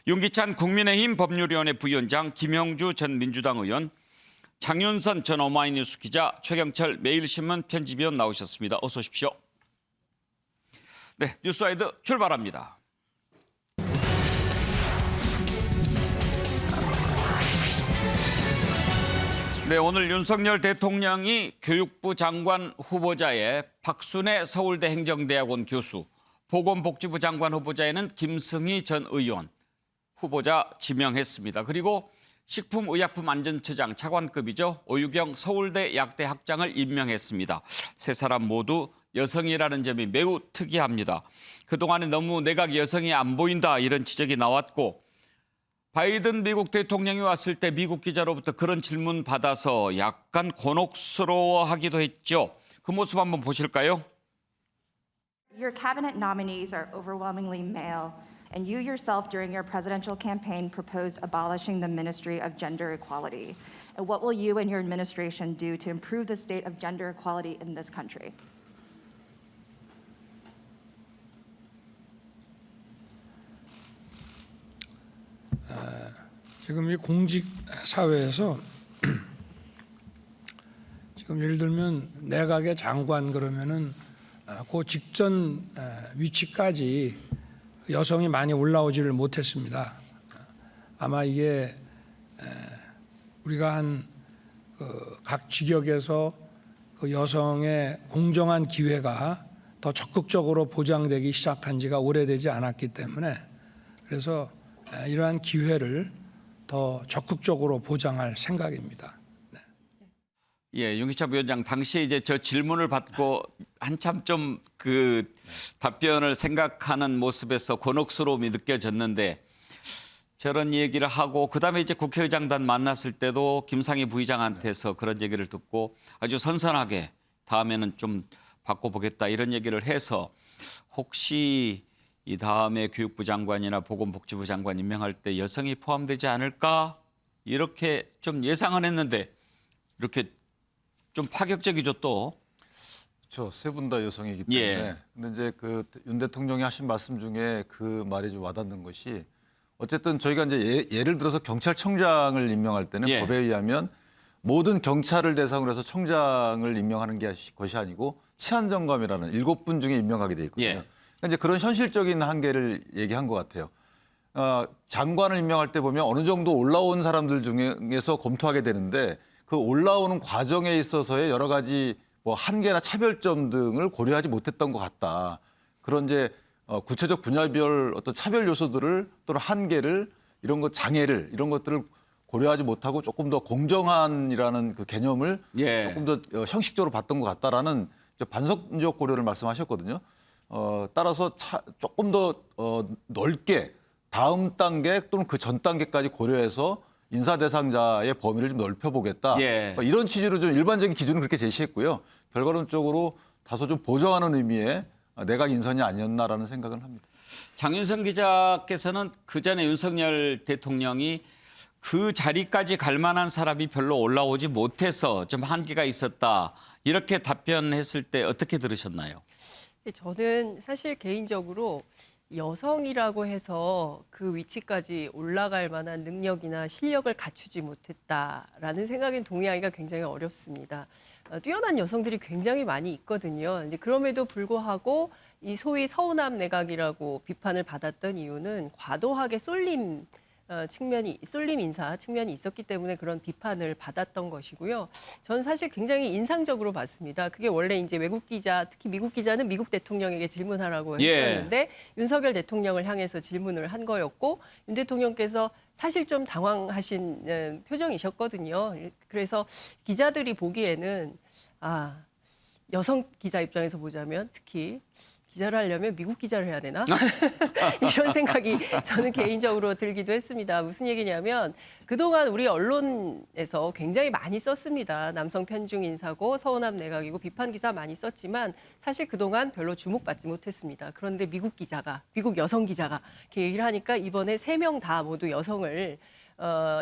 윤기찬 국민의힘 법률위원회 부위원장, 김영주 전 민주당 의원, 장윤선 전 어마이뉴스 기자, 최경철 매일신문 편집위원 나오셨습니다. 어서 오십시오. 네, 뉴스와이드 출발합니다. 네, 오늘 윤석열 대통령이 교육부 장관 후보자에 박순애 서울대 행정대학원 교수, 보건복지부 장관 후보자에는 김승희 전 의원 후보자 지명했습니다. 그리고 식품의약품안전처장 차관급이죠. 오유경 서울대 약대 학장을 임명했습니다. 세 사람 모두 여성이라는 점이 매우 특이합니다. 그동안에 너무 내각 여성이 안 보인다 이런 지적이 나왔고, 바이든 미국 대통령이 왔을 때 미국 기자로부터 그런 질문 받아서 약간 곤혹스러워하기도 했죠. 그 모습 한번 보실까요? Your cabinet nominees are overwhelmingly male, and you yourself during your presidential campaign proposed abolishing the Ministry of Gender Equality. And what will you and your administration do to improve the state of gender equality in this country? 지금 이 공직 사회에서 지금 예를 들면 내각의 장관 그러면은 그 직전 위치까지 여성이 많이 올라오지를 못했습니다. 아마 이게 우리가 한 각 직역에서 그 여성의 공정한 기회가 더 적극적으로 보장되기 시작한 지가 오래되지 않았기 때문에, 그래서 이러한 기회를 더 적극적으로 보장할 생각입니다. 네. 예, 윤기찬 위원장, 당시에 이제 저 질문을 받고 한참 좀 그 답변을 생각하는 모습에서 곤혹스러움이 느껴졌는데, 저런 얘기를 하고 그다음에 이제 국회의장단 만났을 때도 김상희 부의장한테서 그런 얘기를 듣고 아주 선선하게 다음에는 좀 바꿔보겠다 이런 얘기를 해서, 혹시 이 다음에 교육부 장관이나 보건복지부 장관 임명할 때 여성이 포함되지 않을까 이렇게 좀 예상은 했는데 이렇게 좀 파격적이죠 또. 그렇죠. 세 분 다 여성이기 때문에. 예. 근데 이제 그 윤 대통령이 하신 말씀 중에 그 말이 좀 와닿는 것이, 어쨌든 저희가 이제 예를 들어서 경찰청장을 임명할 때는 예. 법에 의하면 모든 경찰을 대상으로 해서 청장을 임명하는 것이 아니고 치안정감이라는 7분 중에 임명하게 돼 있거든요. 예. 그러니까 이제 그런 현실적인 한계를 얘기한 것 같아요. 장관을 임명할 때 보면 어느 정도 올라온 사람들 중에서 검토하게 되는데, 그 올라오는 과정에 있어서의 여러 가지 뭐 한계나 차별점 등을 고려하지 못했던 것 같다. 그런 이제 구체적 분야별 어떤 차별 요소들을 또는 한계를, 이런 것 장애를, 이런 것들을 고려하지 못하고 조금 더 공정한이라는 그 개념을 예. 조금 더 형식적으로 봤던 것 같다라는 반성적 고려를 말씀하셨거든요. 따라서 조금 더 넓게 다음 단계 또는 그 전 단계까지 고려해서 인사 대상자의 범위를 좀 넓혀보겠다. 예. 이런 취지로 좀 일반적인 기준을 그렇게 제시했고요. 결과론적으로 다소 좀 보정하는 의미의 내각 인선이 아니었나라는 생각을 합니다. 장윤선 기자께서는 그 전에 윤석열 대통령이 그 자리까지 갈 만한 사람이 별로 올라오지 못해서 좀 한계가 있었다 이렇게 답변했을 때 어떻게 들으셨나요? 저는 사실 개인적으로 여성이라고 해서 그 위치까지 올라갈 만한 능력이나 실력을 갖추지 못했다라는 생각엔 동의하기가 굉장히 어렵습니다. 뛰어난 여성들이 굉장히 많이 있거든요. 근데 그럼에도 불구하고 이 소위 서우남 내각이라고 비판을 받았던 이유는 과도하게 쏠림 인사 측면이 있었기 때문에 그런 비판을 받았던 것이고요. 저는 사실 굉장히 인상적으로 봤습니다. 그게 원래 이제 외국 기자, 특히 미국 기자는 미국 대통령에게 질문하라고 했었는데 윤석열 대통령을 향해서 질문을 한 거였고, 윤 대통령께서 사실 좀 당황하신 표정이셨거든요. 그래서 기자들이 보기에는 여성 기자 입장에서 보자면 특히 기자를 하려면 미국 기자를 해야 되나? 이런 생각이 저는 개인적으로 들기도 했습니다. 무슨 얘기냐면 그동안 우리 언론에서 굉장히 많이 썼습니다. 남성 편중 인사고 서우남 내각이고 비판 기사 많이 썼지만 사실 그동안 별로 주목받지 못했습니다. 그런데 미국 여성 기자가 이렇게 얘기를 하니까 이번에 3명 다 모두 여성을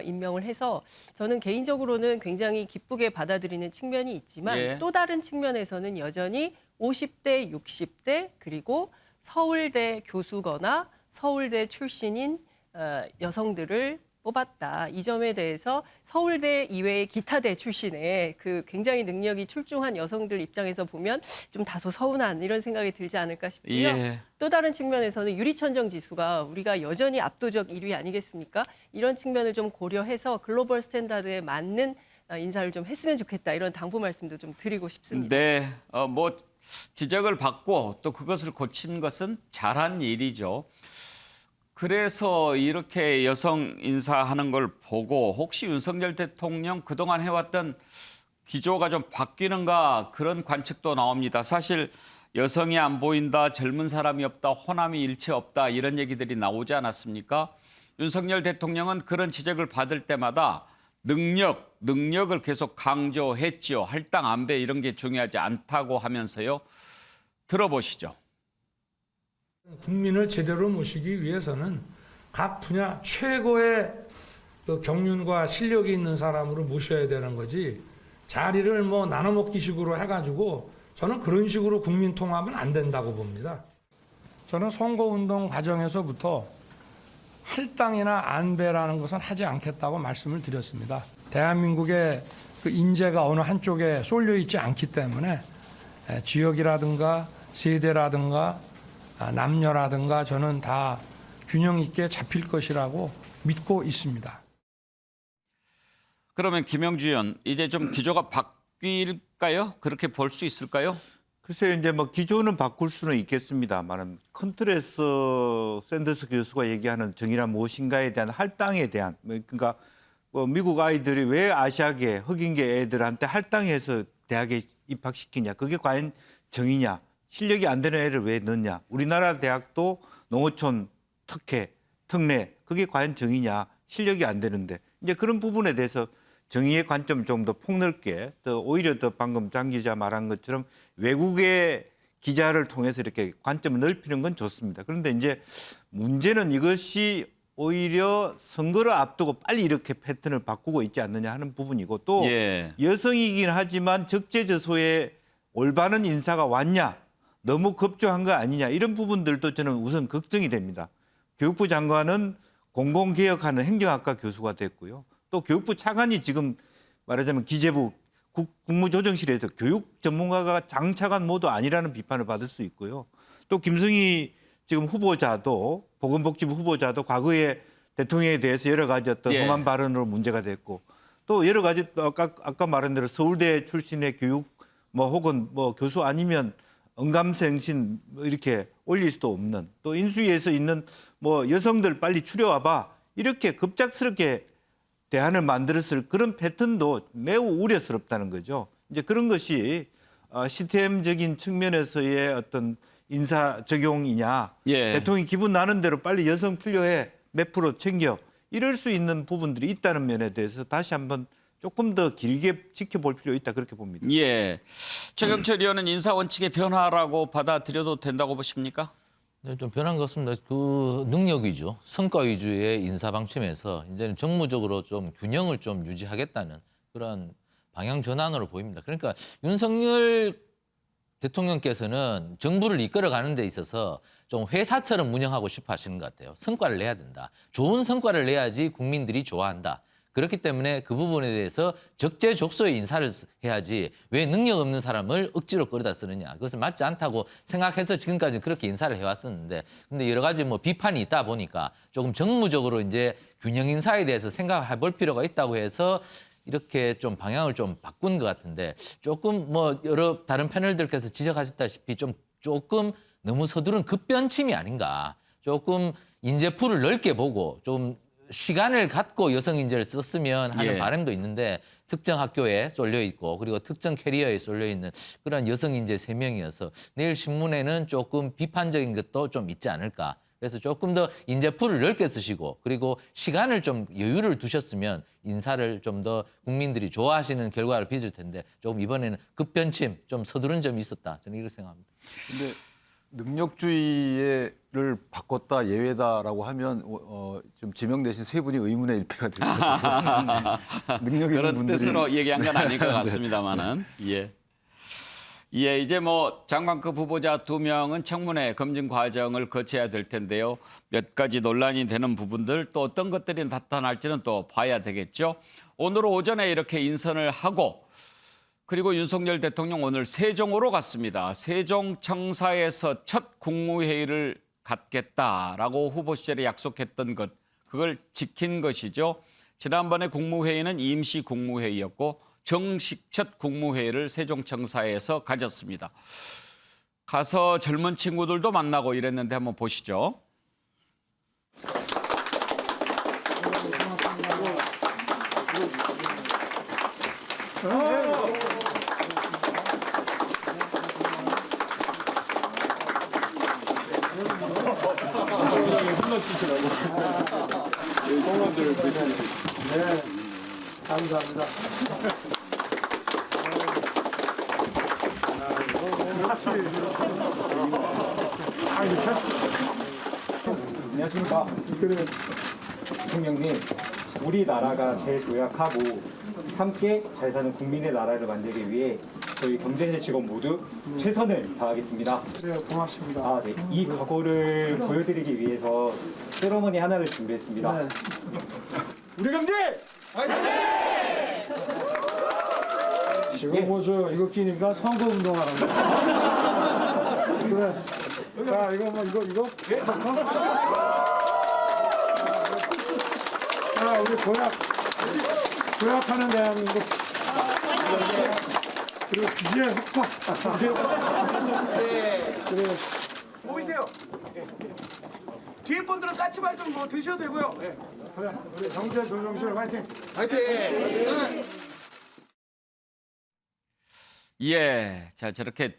임명을 해서 저는 개인적으로는 굉장히 기쁘게 받아들이는 측면이 있지만 또 다른 측면에서는 여전히 50대, 60대 그리고 서울대 교수거나 서울대 출신인 여성들을 뽑았다. 이 점에 대해서 서울대 이외의 기타대 출신의 그 굉장히 능력이 출중한 여성들 입장에서 보면 좀 다소 서운한 이런 생각이 들지 않을까 싶고요. 예. 또 다른 측면에서는 유리천정 지수가 우리가 여전히 압도적 1위 아니겠습니까? 이런 측면을 좀 고려해서 글로벌 스탠다드에 맞는 인사를 좀 했으면 좋겠다. 이런 당부 말씀도 좀 드리고 싶습니다. 네, 뭐 지적을 받고 또 그것을 고친 것은 잘한 일이죠. 그래서 이렇게 여성 인사하는 걸 보고 혹시 윤석열 대통령 그동안 해왔던 기조가 좀 바뀌는가 그런 관측도 나옵니다. 사실 여성이 안 보인다, 젊은 사람이 없다, 호남이 일체 없다 이런 얘기들이 나오지 않았습니까? 윤석열 대통령은 그런 지적을 받을 때마다 능력을 계속 강조했지요. 할당 안배 이런 게 중요하지 않다고 하면서요. 들어보시죠. 국민을 제대로 모시기 위해서는 각 분야 최고의 그 경륜과 실력이 있는 사람으로 모셔야 되는 거지 자리를 뭐 나눠먹기식으로 해가지고 저는 그런 식으로 국민 통합은 안 된다고 봅니다. 저는 선거운동 과정에서부터 할당이나 안배라는 것은 하지 않겠다고 말씀을 드렸습니다. 대한민국의 그 인재가 어느 한쪽에 쏠려 있지 않기 때문에 지역이라든가 세대라든가 남녀라든가 저는 다 균형 있게 잡힐 것이라고 믿고 있습니다. 그러면 김영주 의원 이제 좀 기조가 바뀔까요? 그렇게 볼 수 있을까요? 글쎄요, 이제 뭐 기조는 바꿀 수는 있겠습니다만 컨트레스 샌더스 교수가 얘기하는 정의란 무엇인가에 대한 할당에 대한 그러니까 뭐 미국 아이들이 왜 아시아계 흑인계 애들한테 할당해서 대학에 입학시키냐 그게 과연 정의냐 실력이 안 되는 애를 왜 넣냐 우리나라 대학도 농어촌 특혜 특례 그게 과연 정의냐 실력이 안 되는데 이제 그런 부분에 대해서 정의의 관점을 좀 더 폭넓게 더 오히려 더 방금 장 기자 말한 것처럼 외국의 기자를 통해서 이렇게 관점을 넓히는 건 좋습니다. 그런데 이제 문제는 이것이 오히려 선거를 앞두고 빨리 이렇게 패턴을 바꾸고 있지 않느냐 하는 부분이고 또 예. 여성이긴 하지만 적재적소에 올바른 인사가 왔냐 너무 급조한 거 아니냐 이런 부분들도 저는 우선 걱정이 됩니다. 교육부 장관은 공공개혁하는 행정학과 교수가 됐고요. 또 교육부 차관이 지금 말하자면 기재부 국무조정실에서 교육 전문가가 장차관 모두 아니라는 비판을 받을 수 있고요. 또 김승희 지금 후보자도 보건복지부 후보자도 과거에 대통령에 대해서 여러 가지 어떤 예. 험한 발언으로 문제가 됐고 또 여러 가지 아까 말한 대로 서울대 출신의 교육 뭐 혹은 뭐 교수 아니면 언감생신 이렇게 올릴 수도 없는 또 인수위에서 있는 뭐 여성들 빨리 추려와봐 이렇게 급작스럽게 대안을 만들었을 그런 패턴도 매우 우려스럽다는 거죠. 이제 그런 것이 시스템적인 측면에서의 어떤 인사 적용이냐 예. 대통령이 기분 나는 대로 빨리 여성 필요해 몇 프로 챙겨 이럴 수 있는 부분들이 있다는 면에 대해서 다시 한번 조금 더 길게 지켜볼 필요 있다 그렇게 봅니다. 예. 최경철 의원은 인사 원칙의 변화라고 받아들여도 된다고 보십니까? 네, 좀 변한 것 같습니다. 그 능력 위주, 성과 위주의 인사 방침에서 이제는 정무적으로 좀 균형을 좀 유지하겠다는 그런 방향 전환으로 보입니다. 그러니까 윤석열 대통령께서는 정부를 이끌어가는 데 있어서 좀 회사처럼 운영하고 싶어 하시는 것 같아요. 성과를 내야 된다. 좋은 성과를 내야지 국민들이 좋아한다. 그렇기 때문에 그 부분에 대해서 적재적소에 인사를 해야지 왜 능력 없는 사람을 억지로 끌어다 쓰느냐. 그것은 맞지 않다고 생각해서 지금까지 그렇게 인사를 해왔었는데 근데 여러 가지 뭐 비판이 있다 보니까 조금 정무적으로 이제 균형 인사에 대해서 생각해 볼 필요가 있다고 해서 이렇게 좀 방향을 좀 바꾼 것 같은데 조금 뭐 여러 다른 패널들께서 지적하셨다시피 조금 너무 서두른 급변침이 아닌가. 조금 인재풀을 넓게 보고 좀 시간을 갖고 여성 인재를 썼으면 하는 예. 바람도 있는데 특정 학교에 쏠려 있고 그리고 특정 캐리어에 쏠려 있는 그런 여성 인재 3명이어서 내일 신문에는 조금 비판적인 것도 좀 있지 않을까. 그래서 조금 더 인재풀을 넓게 쓰시고 그리고 시간을 좀 여유를 두셨으면 인사를 좀 더 국민들이 좋아하시는 결과를 빚을 텐데 조금 이번에는 급변침 좀 서두른 점이 있었다. 저는 이렇게 생각합니다. 근데 능력주의를 바꿨다 예외다라고 하면 좀 지명되신 세 분이 의문의 일패가 될 것 같아서 능력 있는 그런 분들이 뜻으로 얘기한 건 아닐 것 같습니다만은. 예. 예, 이제 뭐 장관급 후보자 2명은 청문회 검증 과정을 거쳐야 될 텐데요. 몇 가지 논란이 되는 부분들 또 어떤 것들이 나타날지는 또 봐야 되겠죠. 오늘 오전에 이렇게 인선을 하고 그리고 윤석열 대통령 오늘 세종으로 갔습니다. 세종청사에서 첫 국무회의를 갖겠다라고 후보 시절에 약속했던 것, 그걸 지킨 것이죠. 지난번에 국무회의는 임시 국무회의였고 정식 첫 국무회의를 세종청사에서 가졌습니다. 가서 젊은 친구들도 만나고 이랬는데 한번 보시죠. 감사합니다. 안녕하십니까. 대통령님, 우리나라가 제일 도약하고 함께 잘 사는 국민의 나라를 만들기 위해 저희 경제실 직원 모두 최선을 다하겠습니다. 그래요, 고맙습니다. 아, 네. 이 각오를 보여드리기 위해서 세러머니 하나를 준비했습니다. 네. 우리 경제! 지금 뭐저 이거 끼니까 선거 운동하는 거. 그래. 자, 이거 뭐 이거. 자, 우리 도약하는 대한민국. 그리고 규제 흑화. 그래. 보이세요? 예. 뒤에 분들은 까치발 좀 뭐 드셔도 되고요. 예. 그래. 우리 경제 조정실 화이팅. 예, 자 저렇게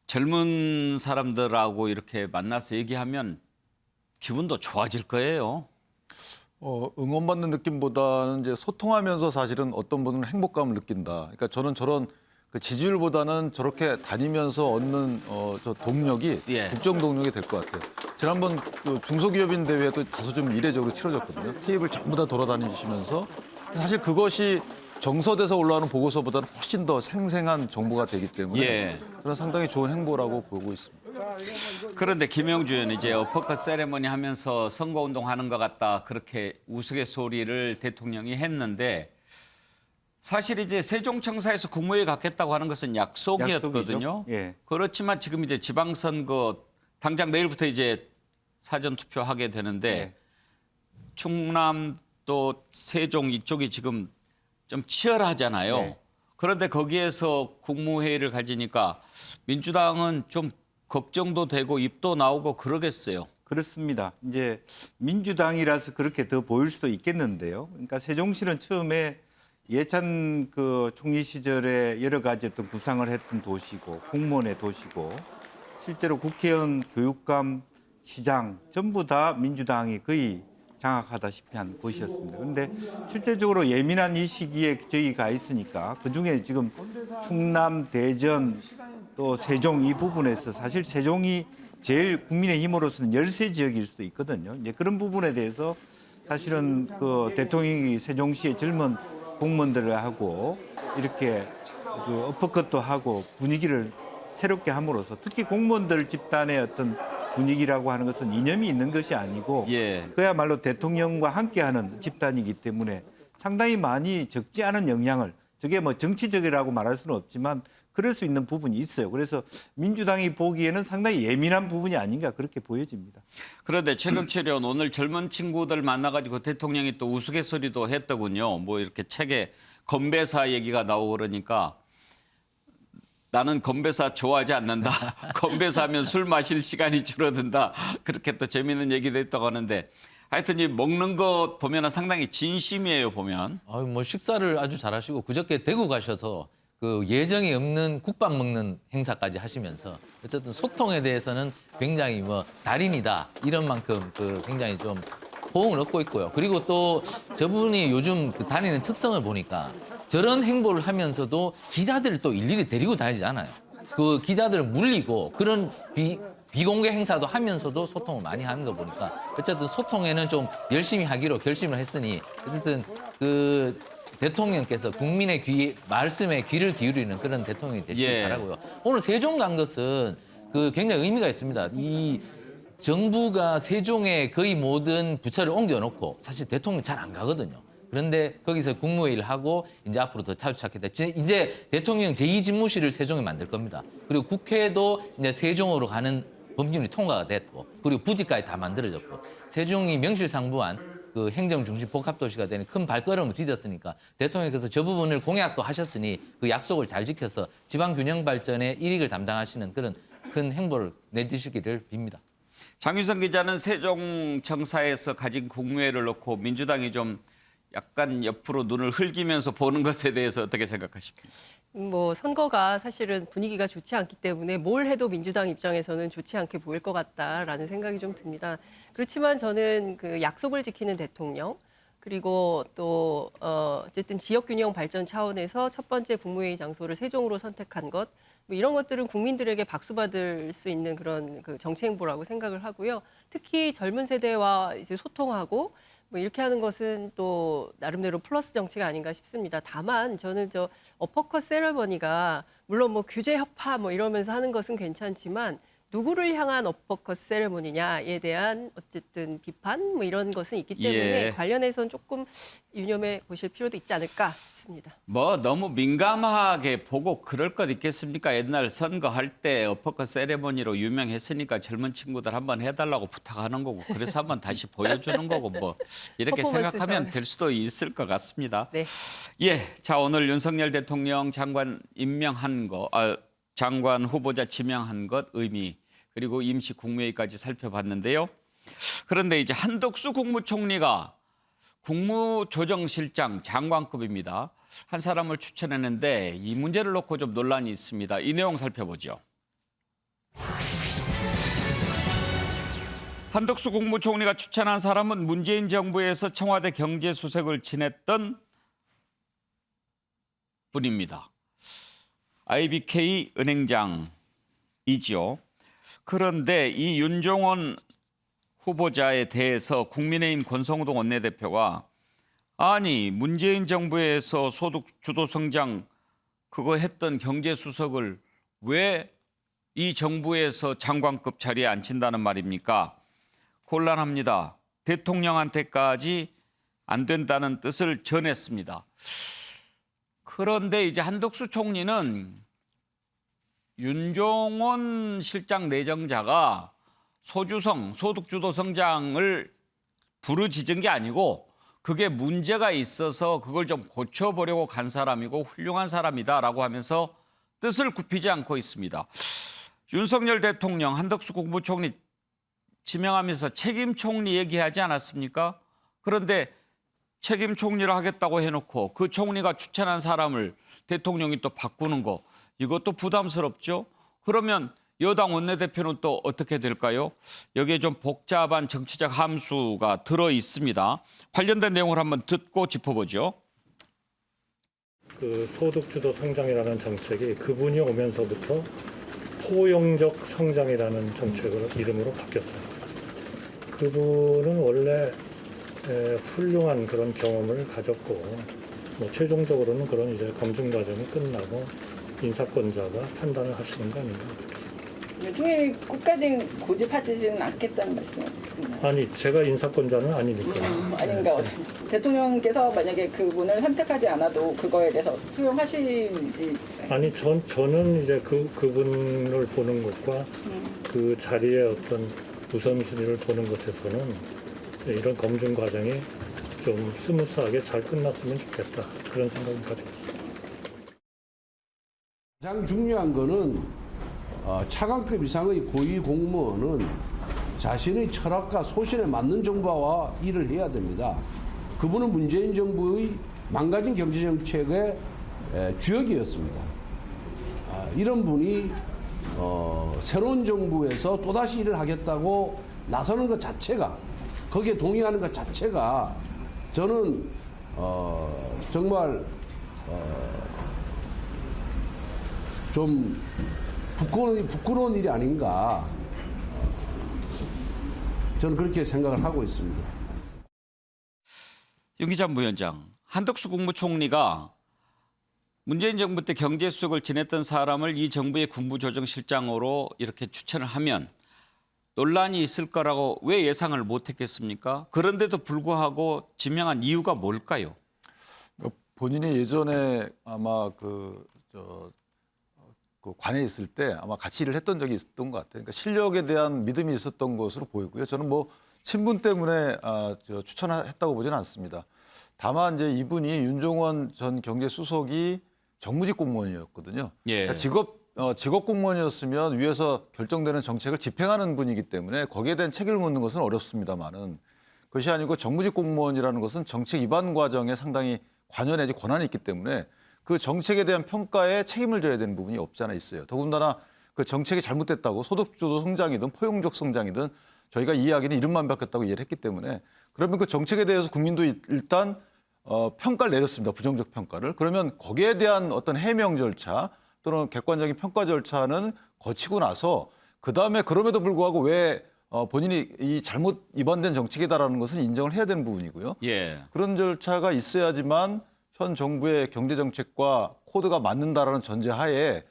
젊은 사람들하고 이렇게 만나서 얘기하면 기분도 좋아질 거예요. 응원받는 느낌보다는 이제 소통하면서 사실은 어떤 분은 행복감을 느낀다. 그러니까 저는 저런 그 지지율보다는 저렇게 다니면서 얻는 저 동력이 예. 국정 동력이 될 것 같아요. 지난번 그 중소기업인 대회도 다소 좀 이례적으로 치러졌거든요. TF를 전부 다 돌아다니시면서 사실 그것이 정서돼서 올라오는 보고서보다는 훨씬 더 생생한 정보가 되기 때문에 예. 그런 상당히 좋은 행보라고 보고 있습니다. 그런데 김영주 의원 이제 어퍼컷 세레머니 하면서 선거운동 하는 것 같다 그렇게 우스갯소리를 대통령이 했는데 사실 이제 세종청사에서 국무회의 갖겠다고 하는 것은 약속이었거든요. 약속이죠. 예. 그렇지만 지금 이제 지방선거 당장 내일부터 이제 사전 투표하게 되는데 네. 충남 또 세종 이쪽이 지금 좀 치열하잖아요. 네. 그런데 거기에서 국무회의를 가지니까 민주당은 좀 걱정도 되고 입도 나오고 그러겠어요. 그렇습니다. 이제 민주당이라서 그렇게 더 보일 수도 있겠는데요. 그러니까 세종시는 처음에 예찬 그 총리 시절에 여러 가지 어떤 구상을 했던 도시고 공무원의 도시고 실제로 국회의원, 교육감, 시장 전부 다 민주당이 거의 장악하다시피 한 곳이었습니다. 그런데 실제적으로 예민한 이 시기에 저희가 있으니까 그중에 지금 충남, 대전, 또 세종 이 부분에서 사실 세종이 제일 국민의힘으로서는 열세 지역일 수도 있거든요. 이제 그런 부분에 대해서 사실은 그 대통령이 세종시의 젊은 공무원들을 하고 이렇게 아주 어퍼컷도 하고 분위기를 새롭게 함으로써 특히 공무원들 집단의 어떤 분위기라고 하는 것은 이념이 있는 것이 아니고 예. 그야말로 대통령과 함께하는 집단이기 때문에 상당히 많이 적지 않은 영향을 저게 뭐 정치적이라고 말할 수는 없지만 그럴 수 있는 부분이 있어요. 그래서 민주당이 보기에는 상당히 예민한 부분이 아닌가 그렇게 보여집니다. 그런데 최경철 의원 오늘 젊은 친구들 만나가지고 대통령이 또 우스갯소리도 했더군요. 뭐 이렇게 책에 건배사 얘기가 나오고 그러니까 나는 건배사 좋아하지 않는다. 건배사하면 술 마실 시간이 줄어든다. 그렇게 또 재미있는 얘기도 했다고 하는데 하여튼 이 먹는 것 보면 상당히 진심이에요 보면. 아유, 뭐 식사를 아주 잘하시고 그저께 대구 가셔서 그 예정이 없는 국밥 먹는 행사까지 하시면서 어쨌든 소통에 대해서는 굉장히 뭐 달인이다 이런 만큼 그 굉장히 좀 호응을 얻고 있고요. 그리고 또 저분이 요즘 그 다니는 특성을 보니까 저런 행보를 하면서도 기자들을 또 일일이 데리고 다니지 않아요. 그 기자들을 물리고 그런 비공개 행사도 하면서도 소통을 많이 하는 거 보니까 어쨌든 소통에는 좀 열심히 하기로 결심을 했으니 어쨌든 그 대통령께서 국민의 말씀에 귀를 기울이는 그런 대통령이 되시길 예. 바라고요. 오늘 세종 간 것은 그 굉장히 의미가 있습니다. 이 정부가 세종에 거의 모든 부처를 옮겨놓고 사실 대통령 잘 안 가거든요. 그런데 거기서 국무회의를 하고 이제 앞으로 더 차축하겠다. 이제 대통령 제2집무실을 세종에 만들 겁니다. 그리고 국회도 이제 세종으로 가는 법률이 통과가 됐고, 그리고 부지까지 다 만들어졌고, 세종이 명실상부한 그 행정 중심 복합도시가 되는 큰 발걸음을 디뎠으니까 대통령께서 저 부분을 공약도 하셨으니 그 약속을 잘 지켜서 지방 균형 발전에 일익을 담당하시는 그런 큰 행보를 내주시기를 빕니다. 장윤성 기자는 세종청사에서 가진 국무회를 놓고 민주당이 좀 약간 옆으로 눈을 흘기면서 보는 것에 대해서 어떻게 생각하십니까? 뭐 선거가 사실은 분위기가 좋지 않기 때문에 뭘 해도 민주당 입장에서는 좋지 않게 보일 것 같다라는 생각이 좀 듭니다. 그렇지만 저는 그 약속을 지키는 대통령, 그리고 또 어쨌든 지역 균형 발전 차원에서 첫 번째 국무회의 장소를 세종으로 선택한 것, 뭐 이런 것들은 국민들에게 박수 받을 수 있는 그런 그 정치 행보라고 생각을 하고요. 특히 젊은 세대와 이제 소통하고 뭐 이렇게 하는 것은 또 나름대로 플러스 정치가 아닌가 싶습니다. 다만 저는 저 어퍼컷 세레머니가 물론 뭐 규제 혁파 뭐 이러면서 하는 것은 괜찮지만 누구를 향한 어퍼컷 세레머니냐에 대한 어쨌든 비판 뭐 이런 것은 있기 때문에 예. 관련해서는 조금 유념해 보실 필요도 있지 않을까 싶습니다. 뭐 너무 민감하게 보고 그럴 것 있겠습니까? 옛날 선거할 때 어퍼컷 세레머니로 유명했으니까 젊은 친구들 한번 해달라고 부탁하는 거고, 그래서 한번 다시 보여주는 거고, 뭐 이렇게 퍼포먼스죠. 생각하면 될 수도 있을 것 같습니다. 네. 예, 자 오늘 윤석열 대통령 장관 임명한 거, 장관 후보자 지명한 것 의미, 그리고 임시 국무회의까지 살펴봤는데요. 그런데 이제 한덕수 국무총리가 국무조정실장 장관급입니다. 한 사람을 추천했는데 이 문제를 놓고 좀 논란이 있습니다. 이 내용 살펴보죠. 한덕수 국무총리가 추천한 사람은 문재인 정부에서 청와대 경제수석을 지냈던 분입니다. IBK 은행장이지요. 그런데 이 윤종원 후보자에 대해서 국민의힘 권성동 원내대표가 아니 문재인 정부에서 소득 주도 성장 그거 했던 경제수석을 왜 이 정부에서 장관급 자리에 앉힌다는 말입니까? 곤란합니다. 대통령한테까지 안 된다는 뜻을 전했습니다. 그런데 이제 한덕수 총리는 윤종원 실장 내정자가 소주성, 소득주도 성장을 부르짖은 게 아니고 그게 문제가 있어서 그걸 좀 고쳐보려고 간 사람이고 훌륭한 사람이다라고 하면서 뜻을 굽히지 않고 있습니다. 윤석열 대통령 한덕수 국무총리 지명하면서 책임 총리 얘기하지 않았습니까? 그런데 책임 총리를 하겠다고 해놓고 그 총리가 추천한 사람을 대통령이 또 바꾸는 거, 이것도 부담스럽죠. 그러면 여당 원내대표는 또 어떻게 될까요? 여기에 좀 복잡한 정치적 함수가 들어 있습니다. 관련된 내용을 한번 듣고 짚어보죠. 그 소득주도 성장이라는 정책이 그분이 오면서부터 포용적 성장이라는 정책으로 이름으로 바뀌었어요. 그분은 원래 훌륭한 그런 경험을 가졌고, 뭐 최종적으로는 그런 이제 검증 과정이 끝나고 인사권자가 판단을 하시는 거 아닌가. 요즘에 국가등 고집하지는 않겠다는 말씀이신가요? 아니, 제가 인사권자는 아니니까. 아닌가. 대통령께서 만약에 그분을 선택하지 않아도 그거에 대해서 수용하시는지. 아니, 저는 이제 그분을 보는 것과 그 자리의 어떤 우선순위를 보는 것에서는 이런 검증 과정이 좀 스무스하게 잘 끝났으면 좋겠다. 그런 생각을 가지고 있습니다. 가장 중요한 거는 차관급 이상의 고위 공무원은 자신의 철학과 소신에 맞는 정부와 일을 해야 됩니다. 그분은 문재인 정부의 망가진 경제정책의 주역이었습니다. 이런 분이 새로운 정부에서 또다시 일을 하겠다고 나서는 것 자체가, 거기에 동의하는 것 자체가 저는 정말 좀 부끄러운 일이 아닌가, 저는 그렇게 생각을 하고 있습니다. 윤 기자, 부위원장, 한덕수 국무총리가 문재인 정부 때 경제수석을 지냈던 사람을 이 정부의 국무조정실장으로 이렇게 추천을 하면 논란이 있을 거라고 왜 예상을 못했겠습니까? 그런데도 불구하고 지명한 이유가 뭘까요? 본인이 예전에 아마 그 관에 있을 때 아마 같이 일을 했던 적이 있었던 것 같아요. 그러니까 실력에 대한 믿음이 있었던 것으로 보이고요. 저는 뭐 친분 때문에 추천했다고 보지는 않습니다. 다만 이제 이분이 윤종원 전 경제수석이 정무직 공무원이었거든요. 예. 그러니까 직업 공무원이었으면 위에서 결정되는 정책을 집행하는 분이기 때문에 거기에 대한 책임을 묻는 것은 어렵습니다만은 그것이 아니고 정무직 공무원이라는 것은 정책 위반 과정에 상당히 관여 내지 권한이 있기 때문에 그 정책에 대한 평가에 책임을 져야 되는 부분이 없지 않아 있어요. 더군다나 그 정책이 잘못됐다고 소득주도 성장이든 포용적 성장이든 저희가 이야기는 이름만 바뀌었다고 이해를 했기 때문에 그러면 그 정책에 대해서 국민도 일단 평가를 내렸습니다. 부정적 평가를. 그러면 거기에 대한 어떤 해명 절차 또는 객관적인 평가 절차는 거치고 나서 그다음에 그럼에도 불구하고 왜 본인이 이 잘못 위반된 정책이다라는 것은 인정을 해야 되는 부분이고요. 예. 그런 절차가 있어야지만 현 정부의 경제 정책과 코드가 맞는다라는 전제하에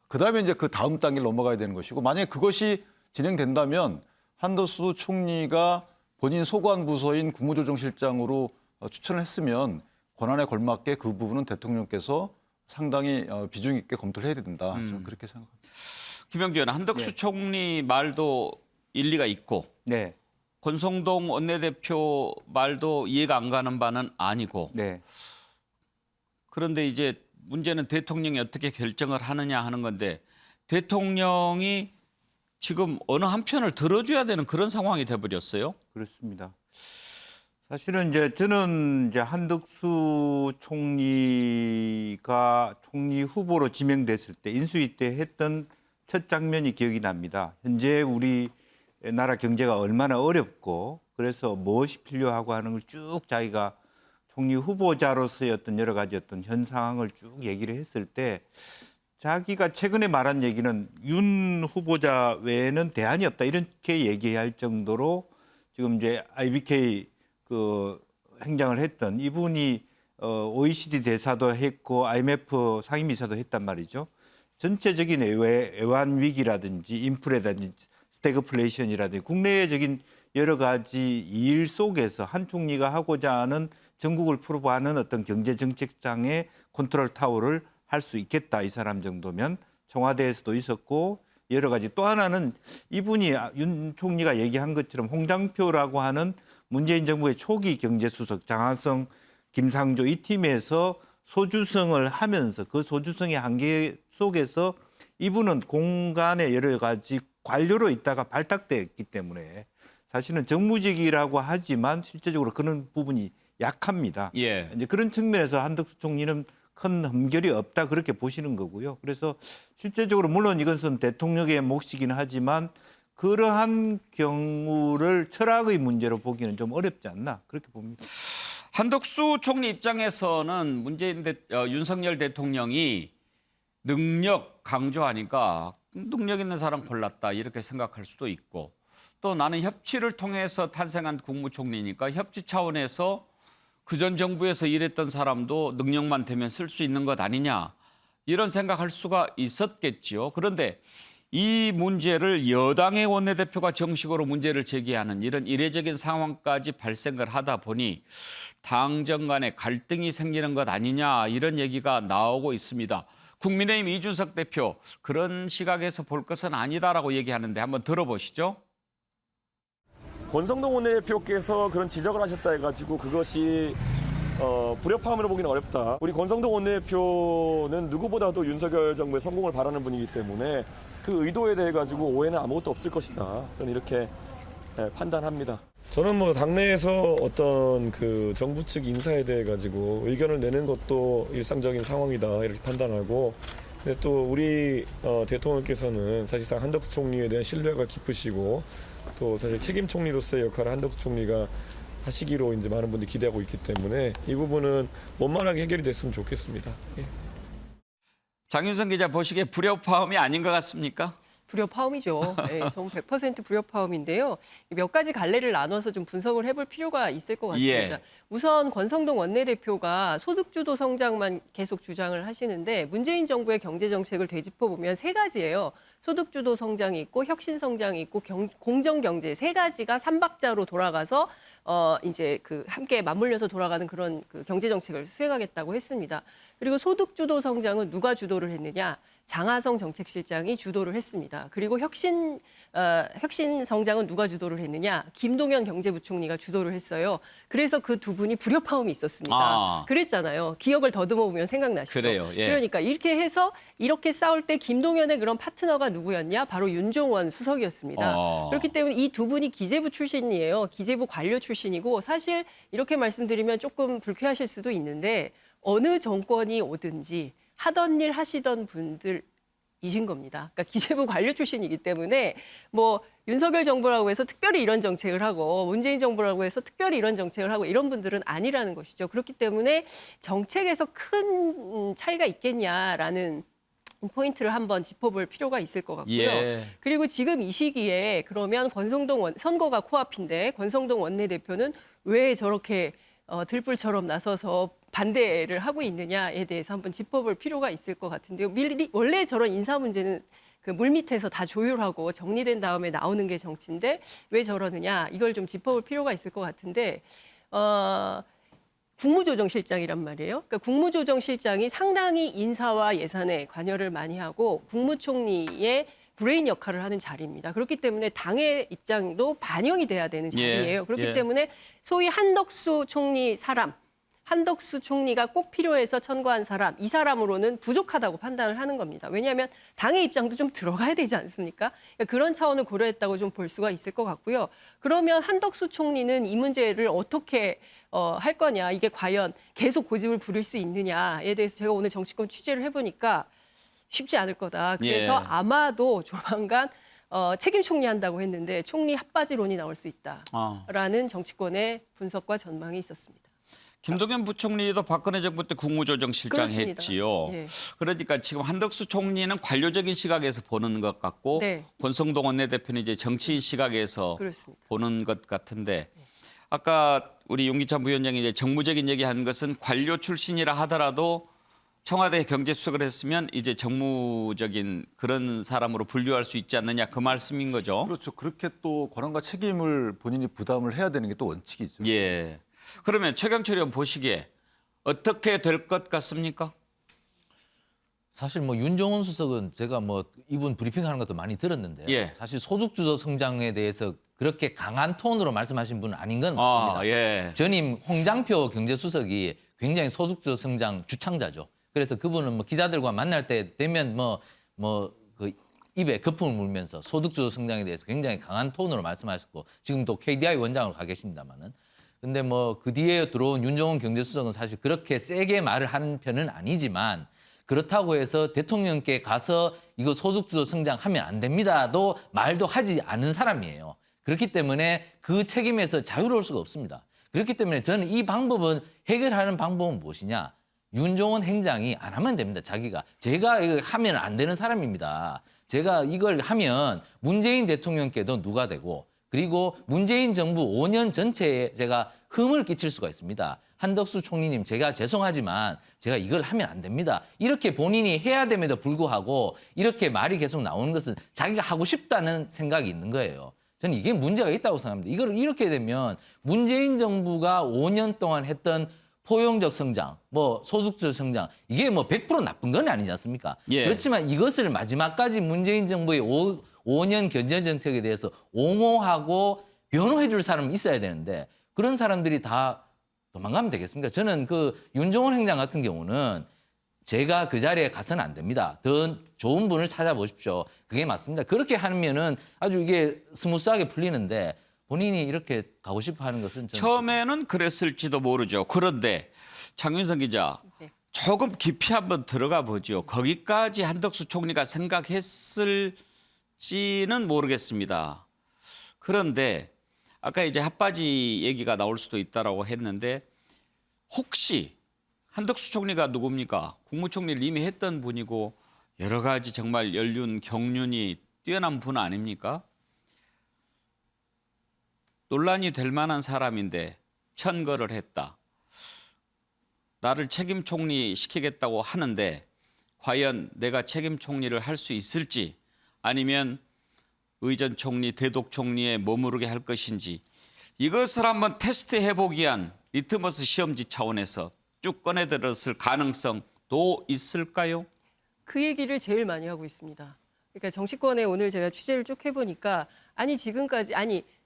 그다음에 이제 그 다음 단계를 넘어가야 되는 것이고 만약에 그것이 진행된다면 한덕수 총리가 본인 소관 부서인 국무조정실장으로 추천을 했으면 권한에 걸맞게 그 부분은 대통령께서 상당히 비중 있게 검토를 해야 된다. 저는 그렇게 생각합니다. 김영주 의원, 한덕수 총리 말도 일리가 있고 네. 권성동 원내대표 말도 이해가 안 가는 바는 아니고 네. 그런데 이제 문제는 대통령이 어떻게 결정을 하느냐 하는 건데 대통령이 지금 어느 한편을 들어줘야 되는 그런 상황이 돼버렸어요. 그렇습니다. 사실은 이제 저는 이제 한덕수 총리가 총리 후보로 지명됐을 때 인수위 때 했던 첫 장면이 기억이 납니다. 현재 우리 나라 경제가 얼마나 어렵고 그래서 무엇이 필요하고 하는 걸 쭉 자기가 총리 후보자로서의 어떤 여러 가지 어떤 현 상황을 쭉 얘기를 했을 때 자기가 최근에 말한 얘기는 윤 후보자 외에는 대안이 없다 이렇게 얘기할 정도로 지금 이제 IBK 그 행장을 했던 이분이 OECD 대사도 했고 IMF 상임이사도 했단 말이죠. 전체적인 애완 위기라든지 인플레라든지 스태그플레이션이라든지 국내적인 여러 가지 일 속에서 한 총리가 하고자 하는 전국을 풀어보는 어떤 경제 정책상의 컨트롤 타워를 할 수 있겠다. 이 사람 정도면 청와대에서도 있었고 여러 가지 또 하나는 이분이 윤 총리가 얘기한 것처럼 홍장표라고 하는 문재인 정부의 초기 경제수석 장하성, 김상조 이 팀에서 소주성을 하면서 그 소주성의 한계 속에서 이분은 공간의 여러 가지 관료로 있다가 발탁됐기 때문에 사실은 정무직이라고 하지만 실제적으로 그런 부분이 약합니다. 예. 이제 그런 측면에서 한덕수 총리는 큰 흠결이 없다 그렇게 보시는 거고요. 그래서 실제적으로 물론 이것은 대통령의 몫이긴 하지만 그러한 경우를 철학의 문제로 보기는 좀 어렵지 않나 그렇게 봅니다. 한덕수 총리 입장에서는 윤석열 대통령이 능력 강조하니까 능력 있는 사람 골랐다 이렇게 생각할 수도 있고 또 나는 협치를 통해서 탄생한 국무총리니까 협치 차원에서 그전 정부에서 일했던 사람도 능력만 되면 쓸 수 있는 것 아니냐 이런 생각할 수가 있었겠지요. 그런데 이 문제를 여당의 원내대표가 정식으로 문제를 제기하는 이런 이례적인 상황까지 발생을 하다 보니 당정 간에 갈등이 생기는 것 아니냐 이런 얘기가 나오고 있습니다. 국민의힘 이준석 대표 그런 시각에서 볼 것은 아니다라고 얘기하는데 한번 들어보시죠. 권성동 원내대표께서 그런 지적을 하셨다 해가지고 그것이 불협화음으로 보기는 어렵다. 우리 권성동 원내대표는 누구보다도 윤석열 정부의 성공을 바라는 분이기 때문에 그 의도에 대해 가지고 오해는 아무것도 없을 것이다. 저는 이렇게 판단합니다. 저는 뭐 당내에서 어떤 그 정부 측 인사에 대해 가지고 의견을 내는 것도 일상적인 상황이다 이렇게 판단하고 근데 또 우리 대통령께서는 사실상 한덕수 총리에 대한 신뢰가 깊으시고 또 사실 책임 총리로서의 역할을 한덕수 총리가 하시기로 이제 많은 분들이 기대하고 있기 때문에 이 부분은 원만하게 해결이 됐으면 좋겠습니다. 예. 장윤선 기자 보시기에 불협화음이 아닌 것 같습니까? 불협화음이죠. 네, 저는 100% 불협화음인데요. 몇 가지 갈래를 나눠서 좀 분석을 해볼 필요가 있을 것 같습니다. 예. 우선 권성동 원내대표가 소득주도 성장만 계속 주장을 하시는데 문재인 정부의 경제 정책을 되짚어 보면 세 가지예요. 소득주도 성장이 있고 혁신 성장이 있고 공정 경제 세 가지가 삼박자로 돌아가서 이제 그 함께 맞물려서 돌아가는 그런 그 경제 정책을 수행하겠다고 했습니다. 그리고 소득주도 성장은 누가 주도를 했느냐? 장하성 정책실장이 주도를 했습니다. 그리고 혁신 성장은 누가 주도를 했느냐? 김동연 경제부총리가 주도를 했어요. 그래서 그 두 분이 불협화음이 있었습니다. 그랬잖아요. 기억을 더듬어 보면 생각나시죠? 그래요. 예. 그러니까 이렇게 해서 이렇게 싸울 때 김동연의 그런 파트너가 누구였냐? 바로 윤종원 수석이었습니다. 그렇기 때문에 이 두 분이 기재부 출신이에요. 기재부 관료 출신이고 사실 이렇게 말씀드리면 조금 불쾌하실 수도 있는데 어느 정권이 오든지 하던 일 하시던 분들이신 겁니다. 그러니까 기재부 관료 출신이기 때문에 뭐 윤석열 정부라고 해서 특별히 이런 정책을 하고 문재인 정부라고 해서 특별히 이런 정책을 하고 이런 분들은 아니라는 것이죠. 그렇기 때문에 정책에서 큰 차이가 있겠냐라는 포인트를 한번 짚어볼 필요가 있을 것 같고요. 예. 그리고 지금 이 시기에 그러면 선거가 코앞인데 권성동 원내대표는 왜 저렇게 들불처럼 나서서 반대를 하고 있느냐에 대해서 한번 짚어볼 필요가 있을 것 같은데요. 원래 저런 인사 문제는 그 물밑에서 다 조율하고 정리된 다음에 나오는 게 정치인데 왜 저러느냐 이걸 좀 짚어볼 필요가 있을 것 같은데 국무조정실장이란 말이에요. 그러니까 국무조정실장이 상당히 인사와 예산에 관여를 많이 하고 국무총리의 브레인 역할을 하는 자리입니다. 그렇기 때문에 당의 입장도 반영이 돼야 되는 자리예요. 그렇기 때문에 소위 한덕수 총리가 꼭 필요해서 천거한 사람, 이 사람으로는 부족하다고 판단을 하는 겁니다. 왜냐하면 당의 입장도 좀 들어가야 되지 않습니까? 그러니까 그런 차원을 고려했다고 좀 볼 수가 있을 것 같고요. 그러면 한덕수 총리는 이 문제를 어떻게 할 거냐, 이게 과연 계속 고집을 부릴 수 있느냐에 대해서 제가 오늘 정치권 취재를 해보니까 쉽지 않을 거다. 그래서 아마도 조만간 책임 총리 한다고 했는데 총리 핫바지론이 나올 수 있다라는 정치권의 분석과 전망이 있었습니다. 김동연 부총리도 박근혜 정부 때 국무조정실장 그렇습니다. 했지요. 예. 그러니까 지금 한덕수 총리는 관료적인 시각에서 보는 것 같고 네. 권성동 원내대표는 이제 정치인 시각에서 그렇습니다. 보는 것 같은데 아까 우리 윤기찬 부위원장이 이제 정무적인 얘기한 것은 관료 출신이라 하더라도 청와대 경제수석을 했으면 이제 정무적인 그런 사람으로 분류할 수 있지 않느냐 그 말씀인 거죠. 그렇죠. 그렇게 또 권한과 책임을 본인이 부담을 해야 되는 게 또 원칙이죠. 예. 그러면 최강철 의원 보시기에 어떻게 될 것 같습니까? 사실 뭐 윤종원 수석은 제가 뭐 이분 브리핑하는 것도 많이 들었는데요. 예. 사실 소득주도 성장에 대해서 그렇게 강한 톤으로 말씀하신 분은 아닌 건 맞습니다. 예. 전임 홍장표 경제수석이 굉장히 소득주도 성장 주창자죠. 그래서 그분은 뭐 기자들과 만날 때 되면 그 입에 거품을 물면서 소득주도 성장에 대해서 굉장히 강한 톤으로 말씀하셨고 지금 또 KDI 원장으로 가 계십니다만은. 근데 뭐 그 뒤에 들어온 윤종원 경제수석은 사실 그렇게 세게 말을 하는 편은 아니지만 그렇다고 해서 대통령께 가서 이거 소득주도 성장하면 안 됩니다도 말도 하지 않은 사람이에요. 그렇기 때문에 그 책임에서 자유로울 수가 없습니다. 그렇기 때문에 저는 이 방법은 해결하는 방법은 무엇이냐. 윤종원 행장이 안 하면 됩니다. 제가 이거 하면 안 되는 사람입니다. 제가 이걸 하면 문재인 대통령께도 누가 되고 그리고 문재인 정부 5년 전체에 제가 흠을 끼칠 수가 있습니다. 한덕수 총리님 제가 죄송하지만 제가 이걸 하면 안 됩니다. 이렇게 본인이 해야 됨에도 불구하고 이렇게 말이 계속 나오는 것은 자기가 하고 싶다는 생각이 있는 거예요. 저는 이게 문제가 있다고 생각합니다. 이걸 이렇게 되면 문재인 정부가 5년 동안 했던 포용적 성장, 뭐 소득주도 성장 이게 뭐 100% 나쁜 건 아니지 않습니까? 예. 그렇지만 이것을 마지막까지 문재인 정부의 5년 경제 정책에 대해서 옹호하고 변호해 줄 사람이 있어야 되는데 그런 사람들이 다 도망가면 되겠습니까? 저는 그 윤종원 행장 같은 경우는 제가 그 자리에 가서는 안 됩니다. 더 좋은 분을 찾아보십시오. 그게 맞습니다. 그렇게 하면은 아주 이게 스무스하게 풀리는데 본인이 이렇게 가고 싶어 하는 것은 처음에는 그랬을지도 모르죠. 그런데 장윤선 기자 조금 깊이 한번 들어가 보죠. 거기까지 한덕수 총리가 생각했을지는 모르겠습니다. 그런데 아까 이제 핫바지 얘기가 나올 수도 있다라고 했는데 혹시 한덕수 총리가 누굽니까? 국무총리를 이미 했던 분이고 여러 가지 정말 연륜, 경륜이 뛰어난 분 아닙니까? 논란이 될 만한 사람인데 천거를 했다. 나를 책임 총리 시키겠다고 하는데 과연 내가 책임 총리를 할 수 있을지 아니면 의 전 총리, 대독 총리에 머무르게 할 것인지 이것을 한번 테스트해 보기 위한 리트머스 시험지 차원에서 쭉 꺼내들었을 가능성도 있을까요? 그 얘기를 제일 많이 하고 있습니다. 그러니까 정치권에 오늘 제가 취재를 쭉 해보니까 지금까지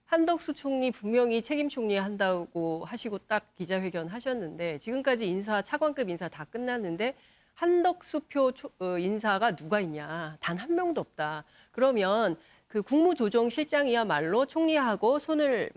한덕수 총리 분명히 책임 총리 한다고 하시고 딱 기자회견 하셨는데 지금까지 차관급 인사 다 끝났는데 한덕수표 인사가 누가 있냐? 단 한 명도 없다. 그러면 그 국무조정실장이야말로 총리하고 손발을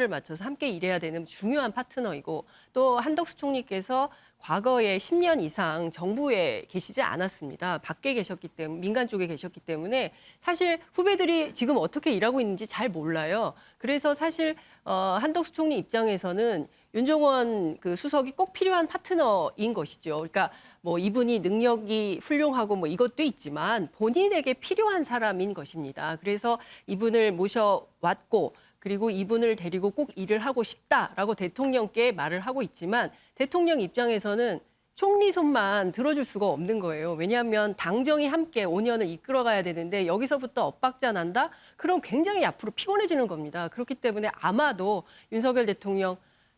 맞춰서 함께 일해야 되는 중요한 파트너이고 또 한덕수 총리께서 과거에 10년 이상 정부에 계시지 않았습니다. 밖에 계셨기 때문에 민간 쪽에 계셨기 때문에 사실 후배들이 지금 어떻게 일하고 있는지 잘 몰라요. 그래서 사실 한덕수 총리 입장에서는 윤종원 그 수석이 꼭 필요한 파트너인 것이죠. 그러니까 뭐 이분이 능력이 훌륭하고 뭐 이것도 있지만 본인에게 필요한 사람인 것입니다. 그래서 이분을 모셔왔고 그리고 이분을 데리고 꼭 일을 하고 싶다라고 대통령께 말을 하고 있지만 대통령 입장에서는 총리 손만 들어줄 수가 없는 거예요. 왜냐하면 당정이 함께 5년을 이끌어가야 되는데 여기서부터 엇박자 난다? 그럼 굉장히 앞으로 피곤해지는 겁니다. 그렇기 때문에 아마도 윤석열 대통령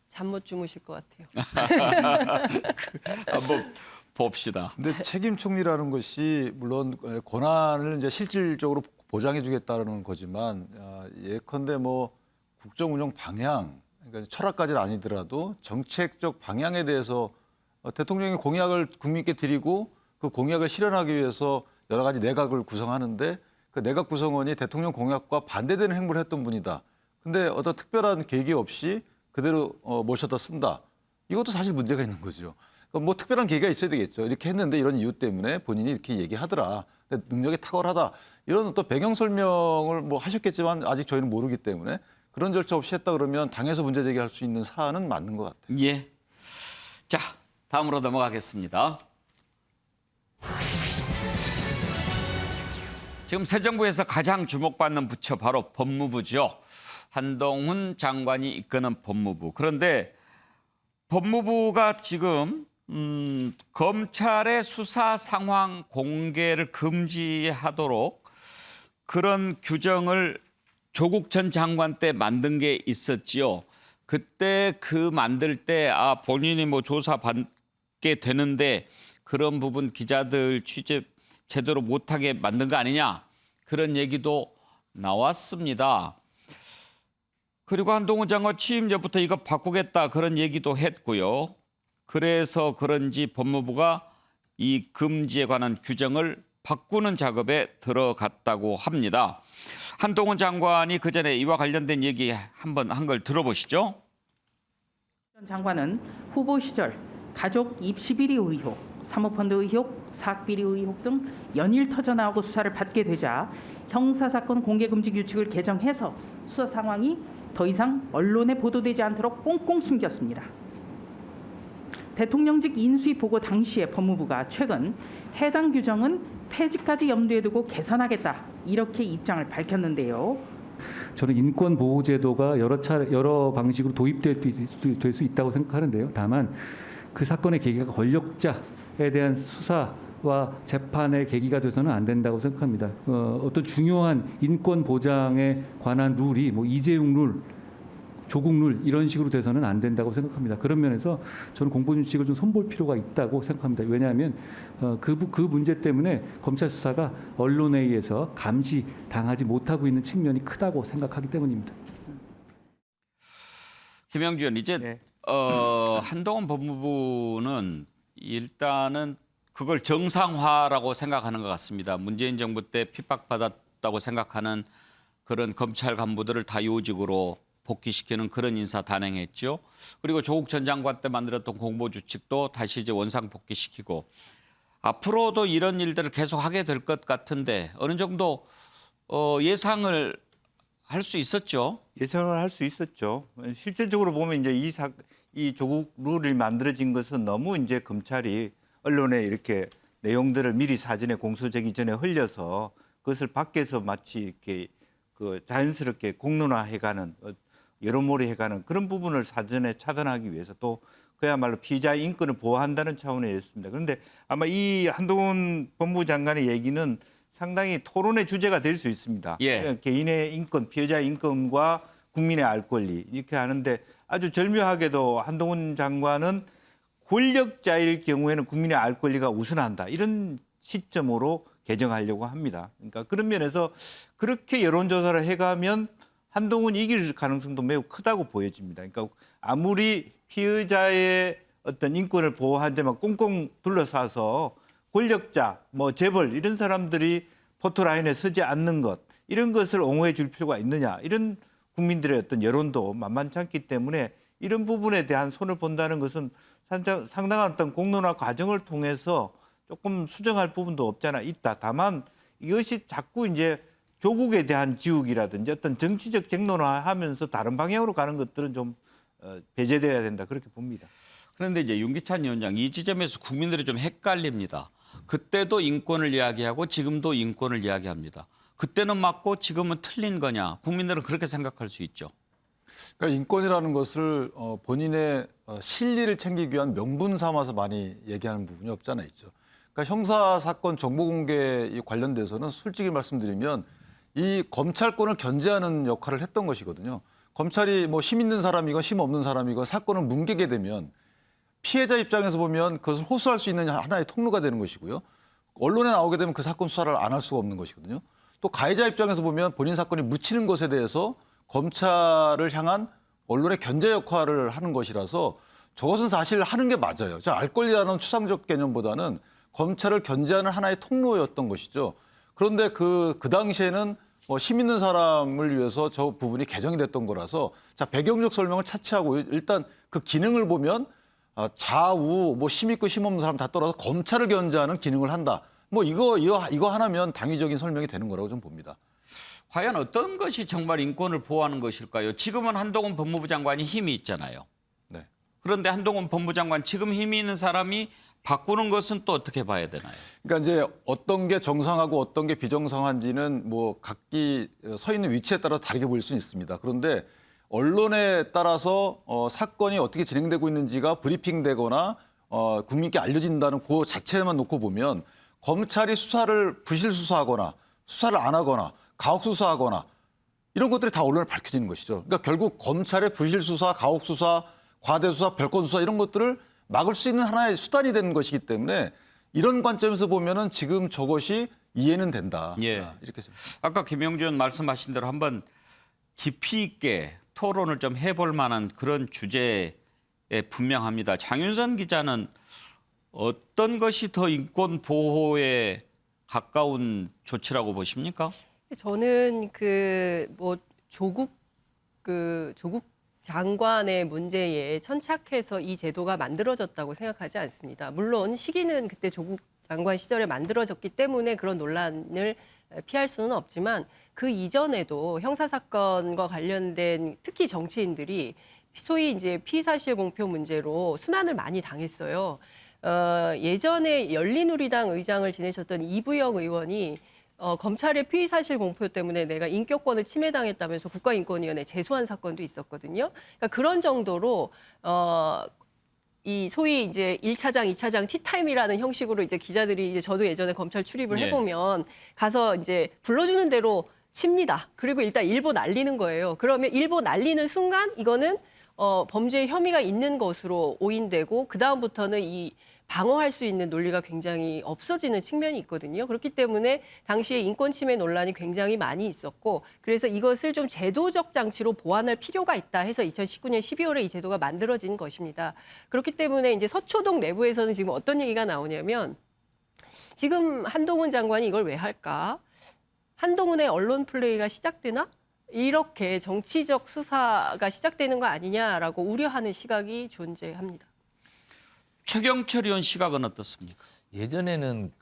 잠 못 주무실 것 같아요. 한번 봅시다. 근데 책임 총리라는 것이 물론 권한을 이제 실질적으로 보장해 주겠다는 거지만 예컨대 뭐 국정 운영 방향, 그러니까 철학까지는 아니더라도 정책적 방향에 대해서 대통령이 공약을 국민께 드리고 그 공약을 실현하기 위해서 여러 가지 내각을 구성하는데 그 내각 구성원이 대통령 공약과 반대되는 행보를 했던 분이다. 근데 어떤 특별한 계기 없이 그대로 모셔다 쓴다. 이것도 사실 문제가 있는 거죠. 뭐 특별한 계기가 있어야 되겠죠. 이렇게 했는데 이런 이유 때문에 본인이 이렇게 얘기하더라. 근데 능력이 탁월하다. 이런 어떤 배경 설명을 뭐 하셨겠지만 아직 저희는 모르기 때문에 그런 절차 없이 했다 그러면 당에서 문제 제기할 수 있는 사안은 맞는 것 같아요. 예. 자, 다음으로 넘어가겠습니다. 지금 새 정부에서 가장 주목받는 부처 바로 법무부죠. 한동훈 장관이 이끄는 법무부. 그런데 법무부가 지금 검찰의 수사 상황 공개를 금지하도록 그런 규정을 조국 전 장관 때 만든 게 있었지요. 그때 그 만들 때 본인이 뭐 조사 받게 되는데 그런 부분 기자들 취재 제대로 못하게 만든 거 아니냐 그런 얘기도 나왔습니다. 그리고 한동훈 장관 취임 전부터 이거 바꾸겠다 그런 얘기도 했고요. 그래서 그런지 법무부가 이 금지에 관한 규정을 바꾸는 작업에 들어갔다고 합니다. 한동훈 장관이 그전에 이와 관련된 얘기 한번 한 걸 들어보시죠. 전 장관은 후보 시절 가족 입시 비리 의혹, 사모펀드 의혹, 사학비리 의혹 등 연일 터져나오고 수사를 받게 되자 형사사건 공개금지 규칙을 개정해서 수사 상황이 더 이상 언론에 보도되지 않도록 꽁꽁 숨겼습니다. 대통령직 인수위 보고 당시에 법무부가 최근 해당 규정은 폐지까지 염두에 두고 개선하겠다 이렇게 입장을 밝혔는데요. 저는 인권보호제도가 여러 방식으로 도입될 수 있다고 생각하는데요. 다만 그 사건의 계기가 권력자에 대한 수사와 재판의 계기가 돼서는 안 된다고 생각합니다. 어떤 중요한 인권 보장에 관한 룰이 뭐 이재용 룰, 조국 룰 이런 식으로 돼서는 안 된다고 생각합니다. 그런 면에서 저는 공보준칙을 좀 손볼 필요가 있다고 생각합니다. 왜냐하면 그 문제 때문에 검찰 수사가 언론에 의해서 감시당하지 못하고 있는 측면이 크다고 생각하기 때문입니다. 김영주 의원, 이제 네. 한동훈 법무부는 일단은 그걸 정상화라고 생각하는 것 같습니다. 문재인 정부 때 핍박받았다고 생각하는 그런 검찰 간부들을 다 요직으로 복귀시키는 그런 인사 단행했죠. 그리고 조국 전 장관 때 만들었던 공보주칙도 다시 이제 원상 복귀시키고 앞으로도 이런 일들을 계속 하게 될 것 같은데 어느 정도 예상을 할 수 있었죠. 예상을 할 수 있었죠. 실질적으로 보면 이제 이 조국 룰이 만들어진 것은 너무 이제 검찰이 언론에 이렇게 내용들을 미리 사전에 공소되기 전에 흘려서 그것을 밖에서 마치 이렇게 그 자연스럽게 공론화해가는 여론몰이 해가는 그런 부분을 사전에 차단하기 위해서 또 그야말로 피의자의 인권을 보호한다는 차원이었습니다. 그런데 아마 이 한동훈 법무부 장관의 얘기는 상당히 토론의 주제가 될 수 있습니다. 예. 개인의 인권, 피해자의 인권과 국민의 알 권리 이렇게 하는데 아주 절묘하게도 한동훈 장관은 권력자일 경우에는 국민의 알 권리가 우선한다. 이런 시점으로 개정하려고 합니다. 그러니까 그런 면에서 그렇게 여론조사를 해가면 한동훈이 이길 가능성도 매우 크다고 보여집니다. 그러니까 아무리 피의자의 어떤 인권을 보호한 데만 꽁꽁 둘러싸서 권력자, 뭐 재벌 이런 사람들이 포토라인에 서지 않는 것 이런 것을 옹호해 줄 필요가 있느냐 이런 국민들의 어떤 여론도 만만치 않기 때문에 이런 부분에 대한 손을 본다는 것은 상당한 어떤 공론화 과정을 통해서 조금 수정할 부분도 없지 않아 있다. 다만 이것이 자꾸 이제 조국에 대한 지우기라든지 어떤 정치적 쟁론화하면서 다른 방향으로 가는 것들은 좀 배제돼야 된다 그렇게 봅니다. 그런데 이제 윤기찬 위원장 이 지점에서 국민들이 좀 헷갈립니다. 그때도 인권을 이야기하고 지금도 인권을 이야기합니다. 그때는 맞고 지금은 틀린 거냐. 국민들은 그렇게 생각할 수 있죠. 그러니까 인권이라는 것을 본인의 실리를 챙기기 위한 명분 삼아서 많이 얘기하는 부분이 없지 않아 있죠. 그러니까 형사 사건 정보 공개 관련돼서는 솔직히 말씀드리면 이 검찰권을 견제하는 역할을 했던 것이거든요. 검찰이 뭐 힘 있는 사람이건 힘 없는 사람이건 사건을 뭉개게 되면 피해자 입장에서 보면 그것을 호소할 수 있는 하나의 통로가 되는 것이고요. 언론에 나오게 되면 그 사건 수사를 안 할 수가 없는 것이거든요. 또 가해자 입장에서 보면 본인 사건이 묻히는 것에 대해서 검찰을 향한 언론의 견제 역할을 하는 것이라서 저것은 사실 하는 게 맞아요. 알 권리라는 추상적 개념보다는 검찰을 견제하는 하나의 통로였던 것이죠. 그런데 그 당시에는 힘 있는 사람을 위해서 저 부분이 개정이 됐던 거라서 자 배경적 설명을 차치하고 일단 그 기능을 보면 좌우 힘 있고 힘 없는 사람 다 떠나서 검찰을 견제하는 기능을 한다. 뭐 이거 하나면 당위적인 설명이 되는 거라고 좀 봅니다. 과연 어떤 것이 정말 인권을 보호하는 것일까요? 지금은 한동훈 법무부 장관이 힘이 있잖아요. 네. 그런데 한동훈 법무부 장관 지금 힘이 있는 사람이 바꾸는 것은 또 어떻게 봐야 되나요? 그러니까 이제 어떤 게 정상하고 어떤 게 비정상한지는 뭐 각기 서 있는 위치에 따라 다르게 보일 수는 있습니다. 그런데 언론에 따라서 사건이 어떻게 진행되고 있는지가 브리핑되거나 국민께 알려진다는 그 자체만 놓고 보면 검찰이 수사를 부실 수사하거나 수사를 안 하거나 가혹 수사하거나 이런 것들이 다 언론에 밝혀지는 것이죠. 그러니까 결국 검찰의 부실 수사, 가혹 수사, 과대 수사, 별건 수사 이런 것들을 막을 수 있는 하나의 수단이 되는 것이기 때문에 이런 관점에서 보면은 지금 저것이 이해는 된다. 예. 이렇게 생각합니다. 아까 김영준 의원 말씀하신 대로 한번 깊이 있게 토론을 좀 해볼 만한 그런 주제에 분명합니다. 장윤선 기자는 어떤 것이 더 인권 보호에 가까운 조치라고 보십니까? 저는 조국 장관의 문제에 천착해서 이 제도가 만들어졌다고 생각하지 않습니다. 물론 시기는 그때 조국 장관 시절에 만들어졌기 때문에 그런 논란을 피할 수는 없지만 그 이전에도 형사 사건과 관련된 특히 정치인들이 소위 이제 피의사실 공표 문제로 순환을 많이 당했어요. 예전에 열린우리당 의장을 지내셨던 이부영 의원이 검찰의 피의사실 공표 때문에 내가 인격권을 침해당했다면서 국가인권위원회에 제소한 사건도 있었거든요. 그러니까 그런 정도로 이 소위 이제 1차장, 2차장 티타임이라는 형식으로 이제 기자들이 이제 저도 예전에 검찰 출입을 해보면 가서 이제 불러주는 대로 칩니다. 그리고 일단 일보 날리는 거예요. 그러면 일보 날리는 순간 이거는 범죄의 혐의가 있는 것으로 오인되고 그 다음부터는 이 방어할 수 있는 논리가 굉장히 없어지는 측면이 있거든요. 그렇기 때문에 당시에 인권 침해 논란이 굉장히 많이 있었고 그래서 이것을 좀 제도적 장치로 보완할 필요가 있다 해서 2019년 12월에 이 제도가 만들어진 것입니다. 그렇기 때문에 이제 서초동 내부에서는 지금 어떤 얘기가 나오냐면 지금 한동훈 장관이 이걸 왜 할까? 한동훈의 언론 플레이가 시작되나? 이렇게 정치적 수사가 시작되는 거 아니냐라고 우려하는 시각이 존재합니다. 최경철 의원 시각은 어떻습니까? 예전에는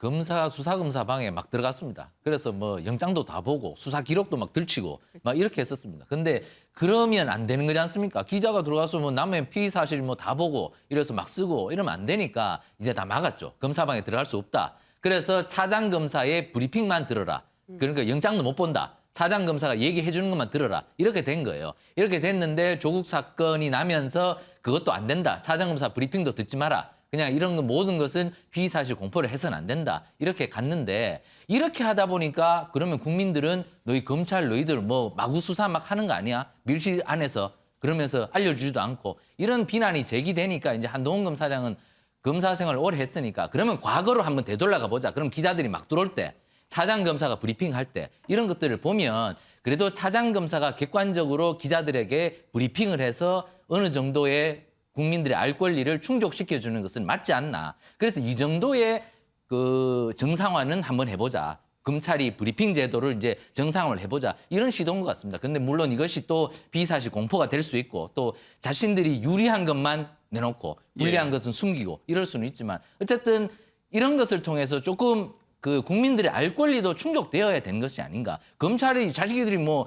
수사검사 방에 막 들어갔습니다. 그래서 뭐 영장도 다 보고 수사 기록도 막 들치고 막 이렇게 했었습니다. 근데 그러면 안 되는 거지 않습니까? 기자가 들어가서 뭐 남의 피의 사실 뭐 다 보고 이래서 막 쓰고 이러면 안 되니까 이제 다 막았죠. 검사방에 들어갈 수 없다. 그래서 차장 검사의 브리핑만 들어라. 그러니까 영장도 못 본다. 차장 검사가 얘기해 주는 것만 들어라. 이렇게 된 거예요. 이렇게 됐는데 조국 사건이 나면서 그것도 안 된다. 차장 검사 브리핑도 듣지 마라. 그냥 이런 거 모든 것은 피의사실 공포를 해서는 안 된다. 이렇게 갔는데 이렇게 하다 보니까 그러면 국민들은 너희 검찰 너희들 뭐 마구 수사 막 하는 거 아니야? 밀실 안에서 그러면서 알려주지도 않고 이런 비난이 제기되니까 이제 한동훈 검사장은 검사 생활을 오래 했으니까 그러면 과거로 한번 되돌아가 보자. 그럼 기자들이 막 들어올 때 차장 검사가 브리핑할 때 이런 것들을 보면 그래도 차장 검사가 객관적으로 기자들에게 브리핑을 해서 어느 정도의 국민들의 알 권리를 충족시켜주는 것은 맞지 않나. 그래서 이 정도의 그 정상화는 한번 해보자. 검찰이 브리핑 제도를 이제 정상화를 해보자. 이런 시도인 것 같습니다. 그런데 물론 이것이 또 비사실 공포가 될 수 있고 또 자신들이 유리한 것만 내놓고 불리한 것은 숨기고 이럴 수는 있지만 어쨌든 이런 것을 통해서 조금 그 국민들의 알 권리도 충족되어야 되는 것이 아닌가. 검찰이 자기들이 뭐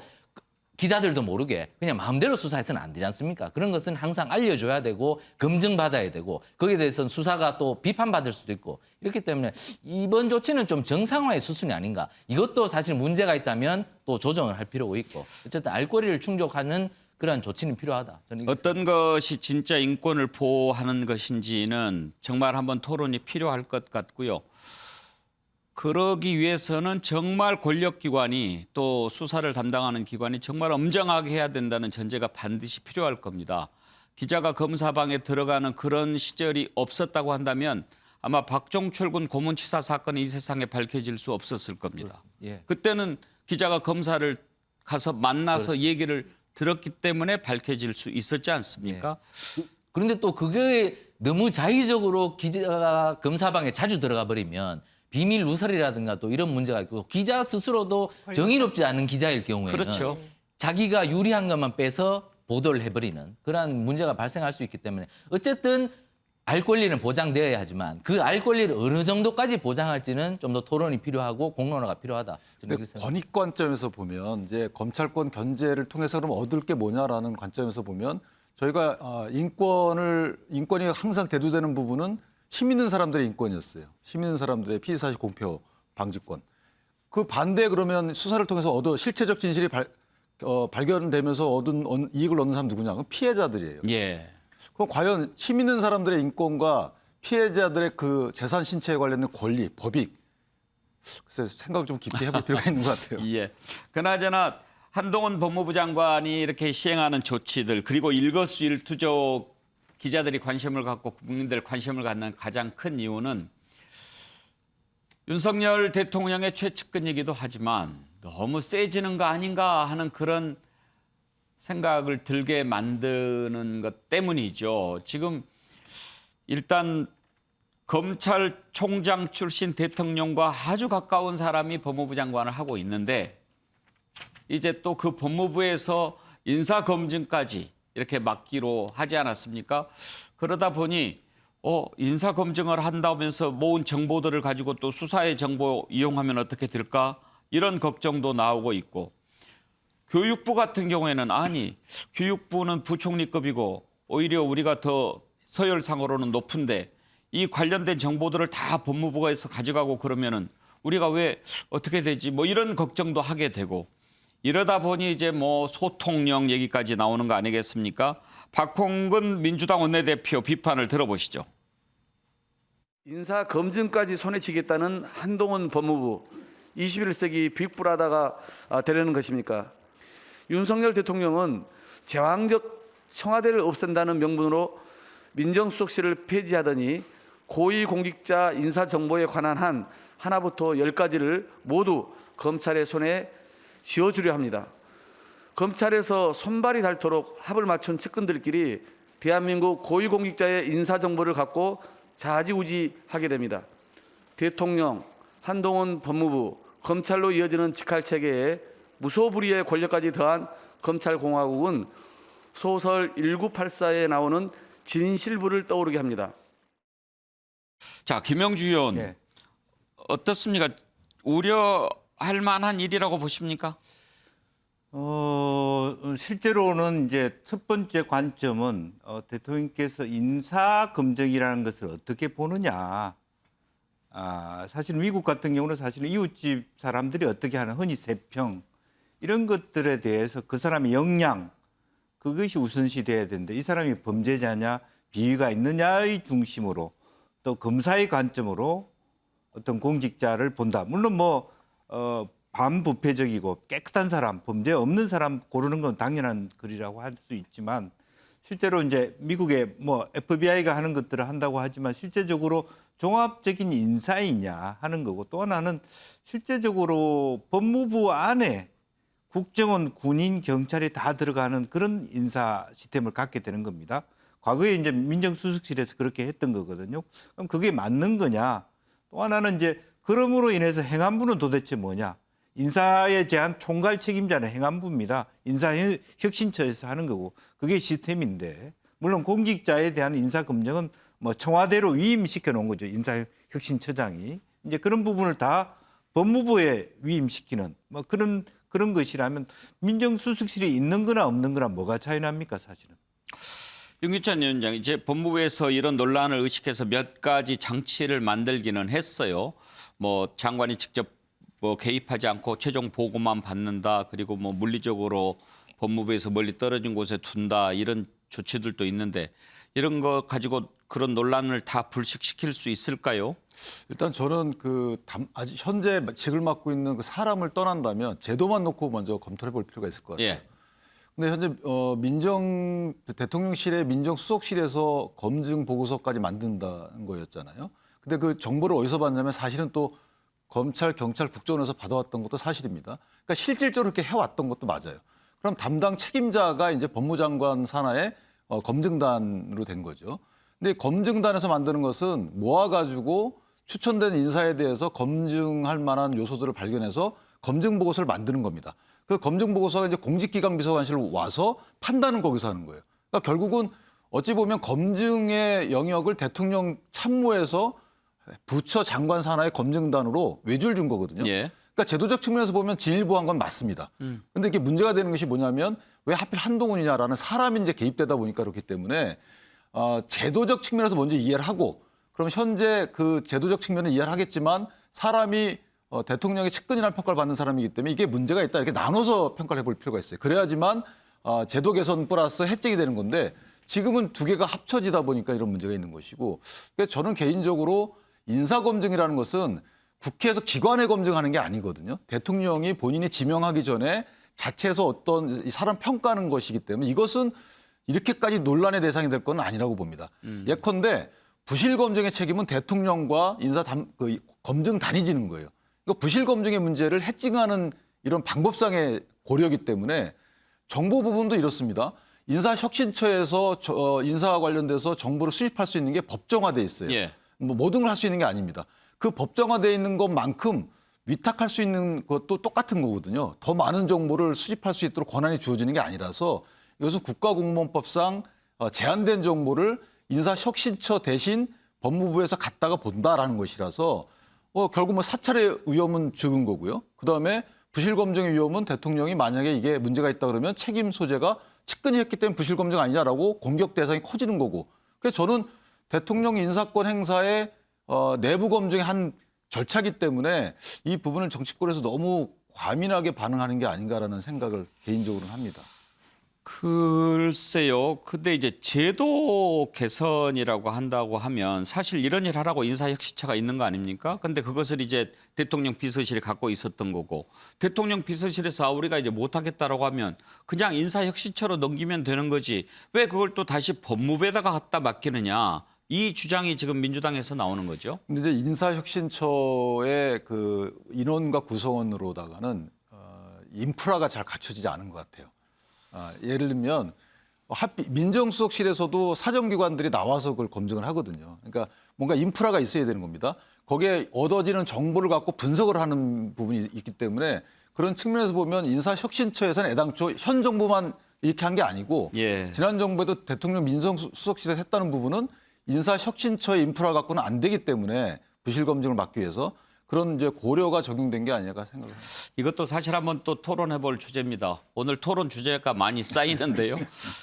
기자들도 모르게 그냥 마음대로 수사해서는 안 되지 않습니까? 그런 것은 항상 알려줘야 되고 검증받아야 되고 거기에 대해서는 수사가 또 비판받을 수도 있고 이렇기 때문에 이번 조치는 좀 정상화의 수순이 아닌가. 이것도 사실 문제가 있다면 또 조정을 할 필요가 있고 어쨌든 알 권리를 충족하는 그러한 조치는 필요하다. 저는 어떤 것이 진짜 인권을 보호하는 것인지는 정말 한번 토론이 필요할 것 같고요. 그러기 위해서는 정말 권력기관이 또 수사를 담당하는 기관이 정말 엄정하게 해야 된다는 전제가 반드시 필요할 겁니다. 기자가 검사방에 들어가는 그런 시절이 없었다고 한다면 아마 박종철 군 고문치사 사건이 이 세상에 밝혀질 수 없었을 겁니다. 예. 그때는 기자가 검사를 가서 만나서 얘기를 들었기 때문에 밝혀질 수 있었지 않습니까? 그런데 또 그게 너무 자의적으로 기자가 검사방에 자주 들어가 버리면 비밀 누설이라든가 또 이런 문제가 있고 기자 스스로도 정의롭지 않은 기자일 경우에는 그렇죠. 자기가 유리한 것만 빼서 보도를 해버리는 그러한 문제가 발생할 수 있기 때문에 어쨌든 알 권리는 보장되어야 하지만 그 알 권리를 어느 정도까지 보장할지는 좀 더 토론이 필요하고 공론화가 필요하다. 근데 권익 관점에서 보면 이제 검찰권 견제를 통해서 그럼 얻을 게 뭐냐라는 관점에서 보면 저희가 인권이 항상 대두되는 부분은 힘 있는 사람들의 인권이었어요. 힘 있는 사람들의 피의사실 공표 방지권. 그 반대 그러면 수사를 통해서 실체적 진실이 발견되면서 얻은 이익을 얻는 사람 누구냐? 그럼 피해자들이에요. 예. 그럼 과연 힘 있는 사람들의 인권과 피해자들의 그 재산 신체에 관련된 권리, 법익. 그래서 생각을 좀 깊이 해볼 필요가 있는 것 같아요. 예. 그나저나 한동훈 법무부 장관이 이렇게 시행하는 조치들 그리고 일거수일투족 기자들이 관심을 갖고 국민들 관심을 갖는 가장 큰 이유는 윤석열 대통령의 최측근이기도 하지만 너무 세지는 거 아닌가 하는 그런 생각을 들게 만드는 것 때문이죠. 지금 일단 검찰총장 출신 대통령과 아주 가까운 사람이 법무부 장관을 하고 있는데 이제 또 그 법무부에서 인사검증까지 이렇게 맡기로 하지 않았습니까? 그러다 보니 인사검증을 한다면서 모은 정보들을 가지고 또 수사의 정보 이용하면 어떻게 될까? 이런 걱정도 나오고 있고 교육부 같은 경우에는 아니 교육부는 부총리급이고 오히려 우리가 더 서열상으로는 높은데 이 관련된 정보들을 다 법무부에서 가져가고 그러면은 우리가 왜 어떻게 되지? 뭐 이런 걱정도 하게 되고 이러다 보니 이제 뭐 소통령 얘기까지 나오는 거 아니겠습니까? 박홍근 민주당 원내대표 비판을 들어보시죠. 인사 검증까지 손에 쥐겠다는 한동훈 법무부 21세기 빅브라더가 되려는 것입니까? 윤석열 대통령은 제왕적 청와대를 없앤다는 명분으로 민정수석실을 폐지하더니 고위공직자 인사정보에 관한 한 하나부터 10가지를 모두 검찰의 손에 쥐어주려 합니다. 검찰에서 손발이 닳도록 합을 맞춘 측근들끼리 대한민국 고위공직자의 인사정보를 갖고 좌지우지하게 됩니다. 대통령, 한동훈 법무부, 검찰로 이어지는 직할체계에 무소불위의 권력까지 더한 검찰공화국은 소설 1984에 나오는 진실부를 떠오르게 합니다. 자, 김영주 의원 네. 어떻습니까? 우려할 만한 일이라고 보십니까? 실제로는 이제 첫 번째 관점은 대통령께서 인사 검증이라는 것을 어떻게 보느냐. 사실 미국 같은 경우는 사실은 이웃집 사람들이 어떻게 하는 흔히 세평 이런 것들에 대해서 그 사람의 역량 그것이 우선시 돼야 되는데 이 사람이 범죄자냐 비위가 있느냐의 중심으로 또 검사의 관점으로 어떤 공직자를 본다. 물론 반부패적이고 깨끗한 사람, 범죄 없는 사람 고르는 건 당연한 글이라고 할 수 있지만 실제로 이제 미국의 FBI가 하는 것들을 한다고 하지만 실제적으로 종합적인 인사이냐 하는 거고 또 하나는 실제적으로 법무부 안에 국정원, 군인, 경찰이 다 들어가는 그런 인사 시스템을 갖게 되는 겁니다. 과거에 이제 민정수석실에서 그렇게 했던 거거든요. 그럼 그게 맞는 거냐? 또 하나는 이제 그럼으로 인해서 행안부는 도대체 뭐냐? 인사에 대한 총괄 책임자는 행안부입니다. 인사혁신처에서 하는 거고 그게 시스템인데 물론 공직자에 대한 인사검증은 청와대로 위임시켜 놓은 거죠. 인사혁신처장이. 이제 그런 부분을 다 법무부에 위임시키는 그런 것이라면 민정수석실이 있는 거나 없는 거나 뭐가 차이 납니까 사실은. 윤기찬 위원장, 이제 법무부에서 이런 논란을 의식해서 몇 가지 장치를 만들기는 했어요. 장관이 직접 개입하지 않고 최종 보고만 받는다. 그리고 물리적으로 법무부에서 멀리 떨어진 곳에 둔다. 이런 조치들도 있는데 이런 거 가지고 그런 논란을 다 불식시킬 수 있을까요? 일단 저는 아직 현재 직을 맡고 있는 그 사람을 떠난다면 제도만 놓고 먼저 검토해 볼 필요가 있을 것 같아요. 예. 근데 현재 대통령실의 민정수석실에서 검증 보고서까지 만든다는 거였잖아요. 근데 그 정보를 어디서 받냐면 사실은 또 검찰, 경찰, 국정원에서 받아왔던 것도 사실입니다. 그러니까 실질적으로 그렇게 해왔던 것도 맞아요. 그럼 담당 책임자가 이제 법무장관 산하의 검증단으로 된 거죠. 근데 검증단에서 만드는 것은 모아가지고 추천된 인사에 대해서 검증할 만한 요소들을 발견해서 검증 보고서를 만드는 겁니다. 그 검증 보고서가 이제 공직기강 비서관실로 와서 판단은 거기서 하는 거예요. 그러니까 결국은 어찌 보면 검증의 영역을 대통령 참모에서 부처 장관 산하의 검증단으로 외주를 준 거거든요. 예. 그러니까 제도적 측면에서 보면 진일보한 건 맞습니다. 근데 이게 문제가 되는 것이 뭐냐면 왜 하필 한동훈이냐라는 사람이 이제 개입되다 보니까 그렇기 때문에 제도적 측면에서 먼저 이해를 하고 그럼 현재 그 제도적 측면은 이해를 하겠지만 사람이 대통령의 측근이라는 평가를 받는 사람이기 때문에 이게 문제가 있다 이렇게 나눠서 평가를 해볼 필요가 있어요. 그래야지만 제도 개선 플러스 혜택이 되는 건데 지금은 두 개가 합쳐지다 보니까 이런 문제가 있는 것이고 그래서 저는 개인적으로 인사검증이라는 것은 국회에서 기관에 검증하는 게 아니거든요. 대통령이 본인이 지명하기 전에 자체에서 어떤 사람 평가하는 것이기 때문에 이것은 이렇게까지 논란의 대상이 될 건 아니라고 봅니다. 예컨대 부실 검증의 책임은 대통령과 검증단이 지는 거예요. 그러니까 부실 검증의 문제를 해칭하는 이런 방법상의 고려이기 때문에 정보 부분도 이렇습니다. 인사혁신처에서 인사와 관련돼서 정보를 수집할 수 있는 게 법정화돼 있어요. 예. 모든 걸 할 수 있는 게 아닙니다. 그 법정화돼 있는 것만큼 위탁할 수 있는 것도 똑같은 거거든요. 더 많은 정보를 수집할 수 있도록 권한이 주어지는 게 아니라서 이것은 국가공무원법상 제한된 정보를 인사혁신처 대신 법무부에서 갖다가 본다라는 것이라서 결국 사찰의 위험은 적은 거고요. 그다음에 부실검증의 위험은 대통령이 만약에 이게 문제가 있다 그러면 책임 소재가 측근이 했기 때문에 부실검증 아니냐라고 공격 대상이 커지는 거고. 그래서 저는 대통령 인사권 행사의 내부 검증의 한 절차기 때문에 이 부분을 정치권에서 너무 과민하게 반응하는 게 아닌가라는 생각을 개인적으로는 합니다. 글쎄요. 근데 이제 제도 개선이라고 한다고 하면 사실 이런 일 하라고 인사혁신처가 있는 거 아닙니까? 근데 그것을 이제 대통령 비서실이 갖고 있었던 거고 대통령 비서실에서 우리가 이제 못하겠다라고 하면 그냥 인사혁신처로 넘기면 되는 거지 왜 그걸 또 다시 법무부에다가 갖다 맡기느냐. 이 주장이 지금 민주당에서 나오는 거죠. 근데 이제 인사혁신처의 그 인원과 구성원으로다가는 인프라가 잘 갖춰지지 않은 것 같아요. 예를 들면 민정수석실에서도 사정기관들이 나와서 그걸 검증을 하거든요. 그러니까 뭔가 인프라가 있어야 되는 겁니다. 거기에 얻어지는 정보를 갖고 분석을 하는 부분이 있기 때문에 그런 측면에서 보면 인사혁신처에서는 애당초 현 정부만 이렇게 한 게 아니고 예. 지난 정부에도 대통령 민정수석실에서 했다는 부분은 인사혁신처의 인프라 갖고는 안 되기 때문에 부실검증을 막기 위해서 그런 이제 고려가 적용된 게 아닌가 생각합니다. 이것도 사실 한번 또 토론해 볼 주제입니다. 오늘 토론 주제가 많이 쌓이는데요.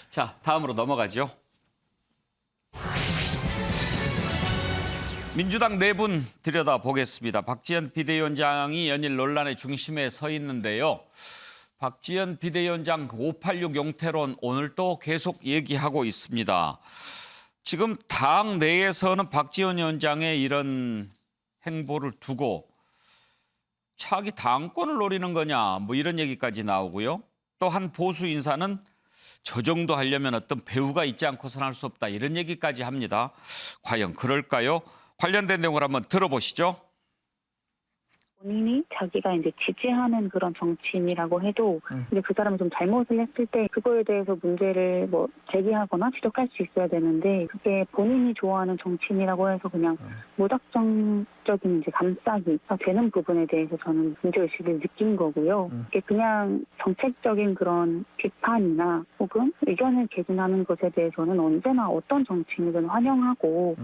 자, 다음으로 넘어가죠. 민주당 내분 들여다보겠습니다. 박지원 비대위원장이 연일 논란의 중심에 서 있는데요. 박지원 비대위원장 586 용태론 오늘 또 계속 얘기하고 있습니다. 지금 당 내에서는 박지원 위원장의 이런 행보를 두고 차기 당권을 노리는 거냐 뭐 이런 얘기까지 나오고요. 또 한 보수 인사는 저 정도 하려면 어떤 배우가 있지 않고서는 할 수 없다 이런 얘기까지 합니다. 과연 그럴까요? 관련된 내용을 한번 들어보시죠. 본인이 자기가 이제 지지하는 그런 정치인이라고 해도 이제 그 사람이 좀 잘못을 했을 때 그거에 대해서 문제를 뭐 제기하거나 지적할 수 있어야 되는데 그게 본인이 좋아하는 정치인이라고 해서 그냥 무작정적인 이제 감싸기가 되는 부분에 대해서 저는 문제의식을 느낀 거고요. 이게 그냥 정책적인 그런 비판이나 혹은 의견을 개진하는 것에 대해서는 언제나 어떤 정치인이든 환영하고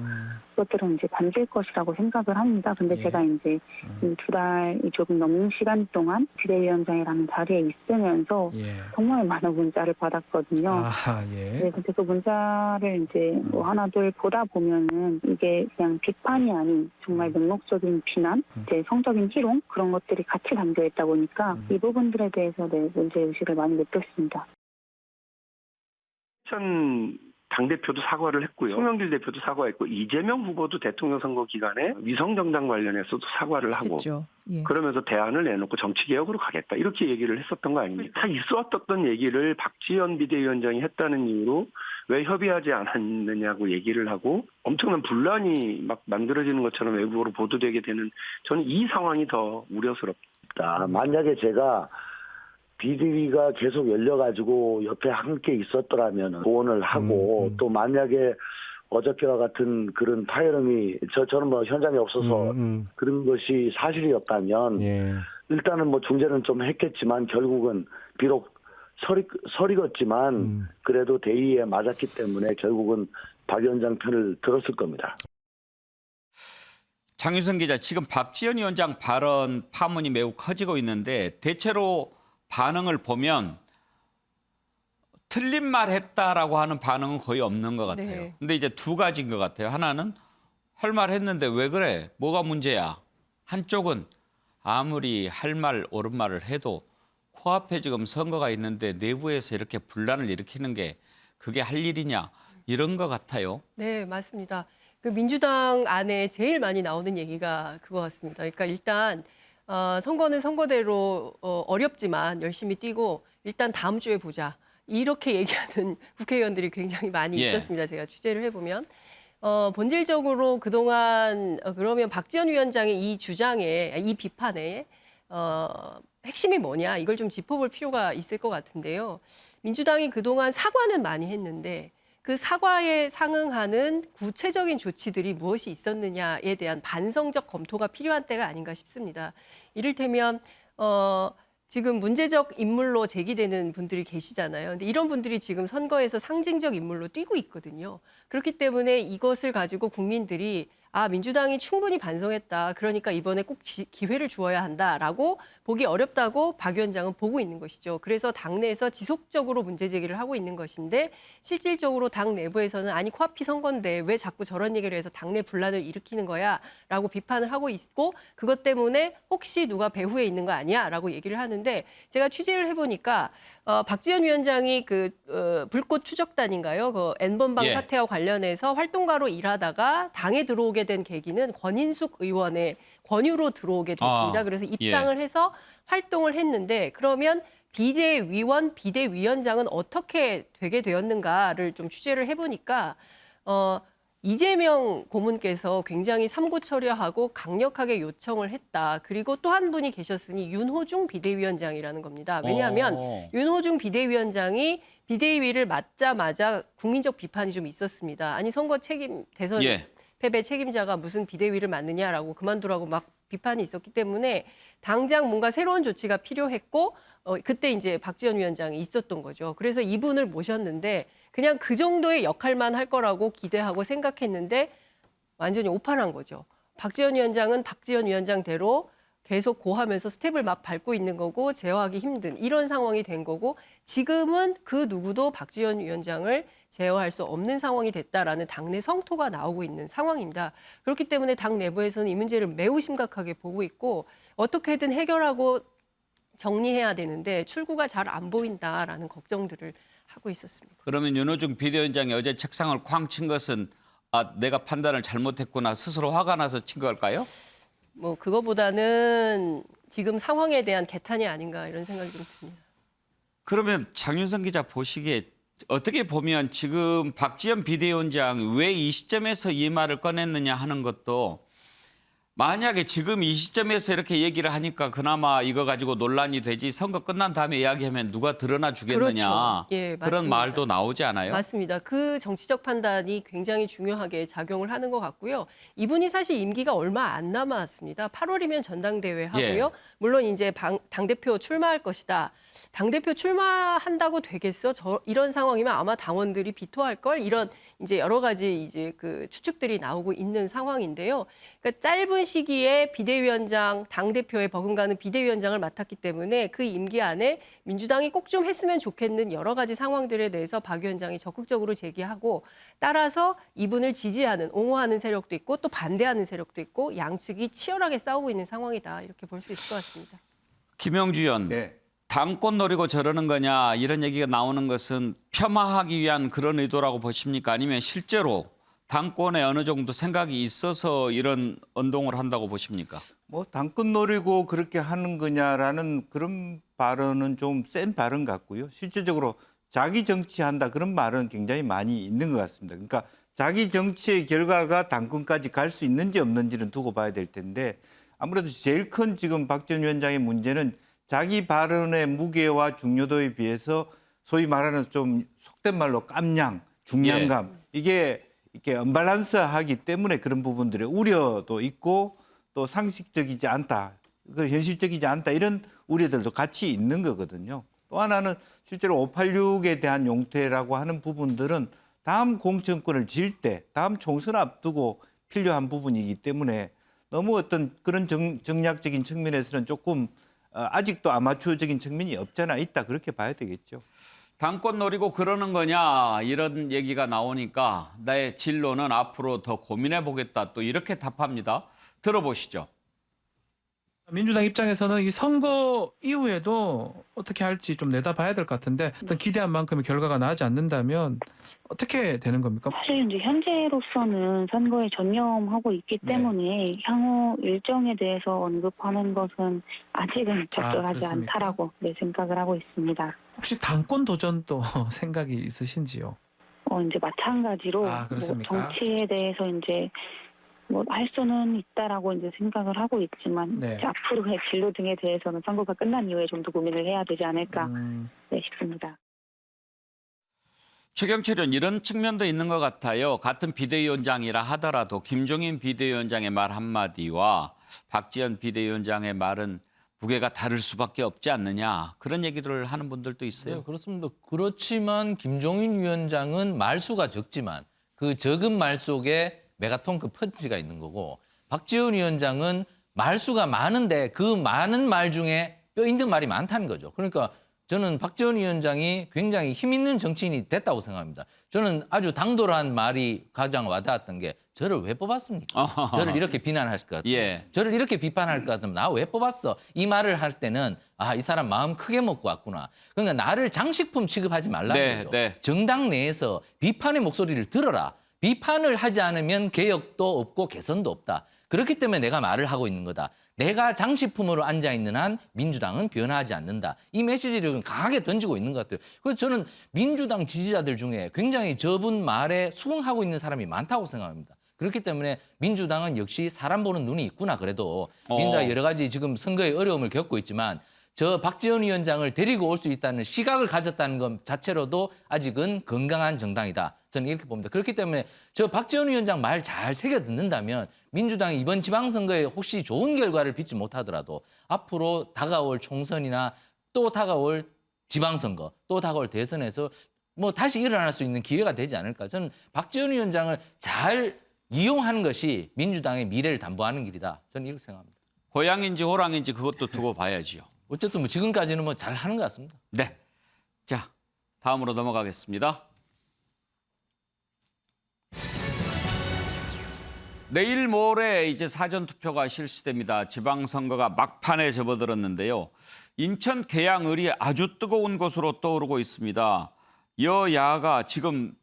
그것들은 이제 반길 것이라고 생각을 합니다. 근데 제가 이제 두 달이 조금 넘는 시간 동안 비대위원장이라는 자리에 있으면서 정말 많은 문자를 받았거든요. 네, 근데 그 문자를 이제 뭐 하나 둘 보다 보면은 이게 그냥 비판이 아닌 정말 맹목적인 비난, 이제 성적인 희롱 그런 것들이 같이 담겨 있다 보니까 이 부분들에 대해서 네, 문제의식을 많이 느꼈습니다. 전 당대표도 사과를 했고요. 송영길 대표도 사과했고 이재명 후보도 대통령 선거 기간에 위성정당 관련해서도 사과를 하고 그러면서 대안을 내놓고 정치개혁으로 가겠다 이렇게 얘기를 했었던 거 아닙니까? 다 있었던 얘기를 박지원 비대위원장이 했다는 이유로 왜 협의하지 않았느냐고 얘기를 하고 엄청난 분란이 막 만들어지는 것처럼 외부로 보도되게 되는 저는 이 상황이 더 우려스럽다. 만약에 제가 비대위가 계속 열려가지고 옆에 함께 있었더라면 조언을 하고 또 만약에 어저께와 같은 그런 파열음이 저는 뭐 현장에 없어서 그런 것이 사실이었다면 일단은 뭐 중재는 좀 했겠지만 결국은 비록 설익었지만 그래도 대의에 맞았기 때문에 결국은 박 위원장 편을 들었을 겁니다. 장윤선 기자, 지금 박지원 위원장 발언 파문이 매우 커지고 있는데 대체로 반응을 보면 틀린 말 했다라고 하는 반응은 거의 없는 것 같아요. 네. 근데 이제 두 가지인 것 같아요. 하나는 할 말 했는데 왜 그래? 뭐가 문제야? 한쪽은 아무리 할 말 옳은 말을 해도 코앞에 지금 선거가 있는데 내부에서 이렇게 분란을 일으키는 게 그게 할 일이냐 이런 것 같아요. 네, 맞습니다. 그 민주당 안에 제일 많이 나오는 얘기가 그거 같습니다. 그러니까 일단 선거는 선거대로 어렵지만 열심히 뛰고 일단 다음 주에 보자. 이렇게 얘기하는 국회의원들이 굉장히 많이 있었습니다. 제가 취재를 해보면. 본질적으로 그동안 그러면 박지원 위원장의 이 주장에, 이 비판에 핵심이 뭐냐 이걸 좀 짚어볼 필요가 있을 것 같은데요. 민주당이 그동안 사과는 많이 했는데 그 사과에 상응하는 구체적인 조치들이 무엇이 있었느냐에 대한 반성적 검토가 필요한 때가 아닌가 싶습니다. 이를테면 지금 문제적 인물로 제기되는 분들이 계시잖아요. 근데 이런 분들이 지금 선거에서 상징적 인물로 뛰고 있거든요. 그렇기 때문에 이것을 가지고 국민들이 민주당이 충분히 반성했다. 그러니까 이번에 꼭 기회를 주어야 한다라고 보기 어렵다고 박 위원장은 보고 있는 것이죠. 그래서 당내에서 지속적으로 문제 제기를 하고 있는 것인데 실질적으로 당 내부에서는 아니 코앞이 선거인데 왜 자꾸 저런 얘기를 해서 당내 분란을 일으키는 거야 라고 비판을 하고 있고 그것 때문에 혹시 누가 배후에 있는 거 아니야 라고 얘기를 하는데 제가 취재를 해보니까 박지원 위원장이 불꽃 추적단인가요? 그 N번방 사태와 관련해서 활동가로 일하다가 당에 들어오게 된 계기는 권인숙 의원의 권유로 들어오게 됐습니다. 그래서 입당을 해서 활동을 했는데 그러면 비대위원, 비대위원장은 어떻게 되게 되었는가를 좀 취재를 해보니까 이재명 고문께서 굉장히 삼고처리하고 강력하게 요청을 했다. 그리고 또 한 분이 계셨으니 윤호중 비대위원장이라는 겁니다. 왜냐하면 윤호중 비대위원장이 비대위를 맡자마자 국민적 비판이 좀 있었습니다. 아니 선거 책임 대선 패배 책임자가 무슨 비대위를 맡느냐라고 그만두라고 막 비판이 있었기 때문에 당장 뭔가 새로운 조치가 필요했고 그때 이제 박지원 위원장이 있었던 거죠. 그래서 이분을 모셨는데 그냥 그 정도의 역할만 할 거라고 기대하고 생각했는데 완전히 오판한 거죠. 박지원 위원장은 박지원 위원장대로 계속 고하면서 스텝을 막 밟고 있는 거고 제어하기 힘든 이런 상황이 된 거고 지금은 그 누구도 박지원 위원장을 제어할 수 없는 상황이 됐다라는 당내 성토가 나오고 있는 상황입니다. 그렇기 때문에 당 내부에서는 이 문제를 매우 심각하게 보고 있고 어떻게든 해결하고 정리해야 되는데 출구가 잘 안 보인다라는 걱정들을 하고 있었습니다. 그러면 윤호중 비대위원장이 어제 책상을 쾅 친 것은 내가 판단을 잘못했구나 스스로 화가 나서 친 걸까요? 뭐 그거보다는 지금 상황에 대한 개탄이 아닌가 이런 생각이 좀 듭니다. 그러면 장윤성 기자 보시기에 어떻게 보면 지금 박지원 비대위원장 왜 이 시점에서 이 말을 꺼냈느냐 하는 것도 만약에 지금 이 시점에서 이렇게 얘기를 하니까 그나마 이거 가지고 논란이 되지 선거 끝난 다음에 이야기하면 누가 드러나 주겠느냐 그렇죠. 예, 그런 맞습니다. 말도 나오지 않아요? 맞습니다. 그 정치적 판단이 굉장히 중요하게 작용을 하는 것 같고요. 이분이 사실 임기가 얼마 안 남았습니다. 8월이면 전당대회 하고요. 예. 물론 이제 당대표 출마할 것이다. 당대표 출마한다고 되겠어? 이런 상황이면 아마 당원들이 비토할 걸 이런 이제 여러 가지 이제 그 추측들이 나오고 있는 상황인데요. 그러니까 짧은 시기에 비대위원장, 당대표에 버금가는 비대위원장을 맡았기 때문에 그 임기 안에 민주당이 꼭 좀 했으면 좋겠는 여러 가지 상황들에 대해서 박 위원장이 적극적으로 제기하고 따라서 이분을 지지하는, 옹호하는 세력도 있고 또 반대하는 세력도 있고 양측이 치열하게 싸우고 있는 상황이다. 이렇게 볼 수 있을 것 같습니다. 김영주 의원. 네. 당권 노리고 저러는 거냐 이런 얘기가 나오는 것은 폄하하기 위한 그런 의도라고 보십니까? 아니면 실제로 당권에 어느 정도 생각이 있어서 이런 운동을 한다고 보십니까? 뭐 당권 노리고 그렇게 하는 거냐라는 그런 발언은 좀 센 발언 같고요. 실질적으로 자기 정치한다 그런 말은 굉장히 많이 있는 것 같습니다. 그러니까 자기 정치의 결과가 당권까지 갈 수 있는지 없는지는 두고 봐야 될 텐데 아무래도 제일 큰 지금 박지원 위원장의 문제는 자기 발언의 무게와 중요도에 비해서 소위 말하는 좀 속된 말로 깜냥, 중량감 이게 이렇게 언밸런스하기 때문에 그런 부분들의 우려도 있고 또 상식적이지 않다, 현실적이지 않다 이런 우려들도 같이 있는 거거든요. 또 하나는 실제로 586에 대한 용태라고 하는 부분들은 다음 공천권을 질 때, 다음 총선 앞두고 필요한 부분이기 때문에 너무 어떤 그런 정략적인 측면에서는 조금 아직도 아마추어적인 측면이 없잖아 있다 그렇게 봐야 되겠죠. 당권 노리고 그러는 거냐 이런 얘기가 나오니까 나의 진로는 앞으로 더 고민해 보겠다 또 이렇게 답합니다. 들어보시죠. 민주당 입장에서는 이 선거 이후에도 어떻게 할지 좀 내다봐야 될 것 같은데 어떤 기대한 만큼의 결과가 나지 않는다면 어떻게 되는 겁니까? 사실 이제 현재로서는 선거에 전념하고 있기 때문에 향후 일정에 대해서 언급하는 것은 아직은 적절하지 그렇습니까? 않다라고 생각을 하고 있습니다. 혹시 당권 도전도 생각이 있으신지요? 이제 마찬가지로 뭐 그렇습니까? 정치에 대해서 이제 뭐 할 수는 있다라고 이제 생각을 하고 있지만 네. 이제 앞으로의 진로 등에 대해서는 선거가 끝난 이후에 좀 더 고민을 해야 되지 않을까 싶습니다. 최경철 의원 이런 측면도 있는 것 같아요. 같은 비대위원장이라 하더라도 김종인 비대위원장의 말 한마디와 박지원 비대위원장의 말은 무게가 다를 수밖에 없지 않느냐 그런 얘기들을 하는 분들도 있어요. 네, 그렇습니다. 그렇지만 김종인 위원장은 말수가 적지만 그 적은 말 속에 메가톤급 펀치가 있는 거고 박지원 위원장은 말수가 많은데 그 많은 말 중에 뼈 있는 말이 많다는 거죠. 그러니까 저는 박지원 위원장이 굉장히 힘 있는 정치인이 됐다고 생각합니다. 저는 아주 당돌한 말이 가장 와닿았던 게 저를 왜 뽑았습니까? 저를 이렇게 비난하실 것 같아요. 저를 이렇게 비판할 것 같으면 나 왜 뽑았어? 이 말을 할 때는 이 사람 마음 크게 먹고 왔구나. 그러니까 나를 장식품 취급하지 말라는 거죠. 정당 내에서 비판의 목소리를 들어라. 비판을 하지 않으면 개혁도 없고 개선도 없다. 그렇기 때문에 내가 말을 하고 있는 거다. 내가 장식품으로 앉아있는 한 민주당은 변화하지 않는다. 이 메시지를 강하게 던지고 있는 것 같아요. 그래서 저는 민주당 지지자들 중에 굉장히 저분 말에 수긍하고 있는 사람이 많다고 생각합니다. 그렇기 때문에 민주당은 역시 사람 보는 눈이 있구나 그래도 민주당이 여러 가지 지금 선거에 어려움을 겪고 있지만 저 박지원 위원장을 데리고 올 수 있다는 시각을 가졌다는 것 자체로도 아직은 건강한 정당이다. 저는 이렇게 봅니다. 그렇기 때문에 저 박지원 위원장 말 잘 새겨 듣는다면 민주당이 이번 지방선거에 혹시 좋은 결과를 빚지 못하더라도 앞으로 다가올 총선이나 또 다가올 지방선거, 또 다가올 대선에서 뭐 다시 일어날 수 있는 기회가 되지 않을까. 저는 박지원 위원장을 잘 이용하는 것이 민주당의 미래를 담보하는 길이다. 저는 이렇게 생각합니다. 고양인지 호랑인지 그것도 두고 봐야지요. 어쨌든 뭐 지금까지는 뭐 잘 하는 것 같습니다. 네. 자, 다음으로 넘어가겠습니다. 내일 모레 이제 사전투표가 실시됩니다. 지방선거가 막판에 접어들었는데요. 인천 계양을이 아주 뜨거운 곳으로 떠오르고 있습니다. 여야가 지금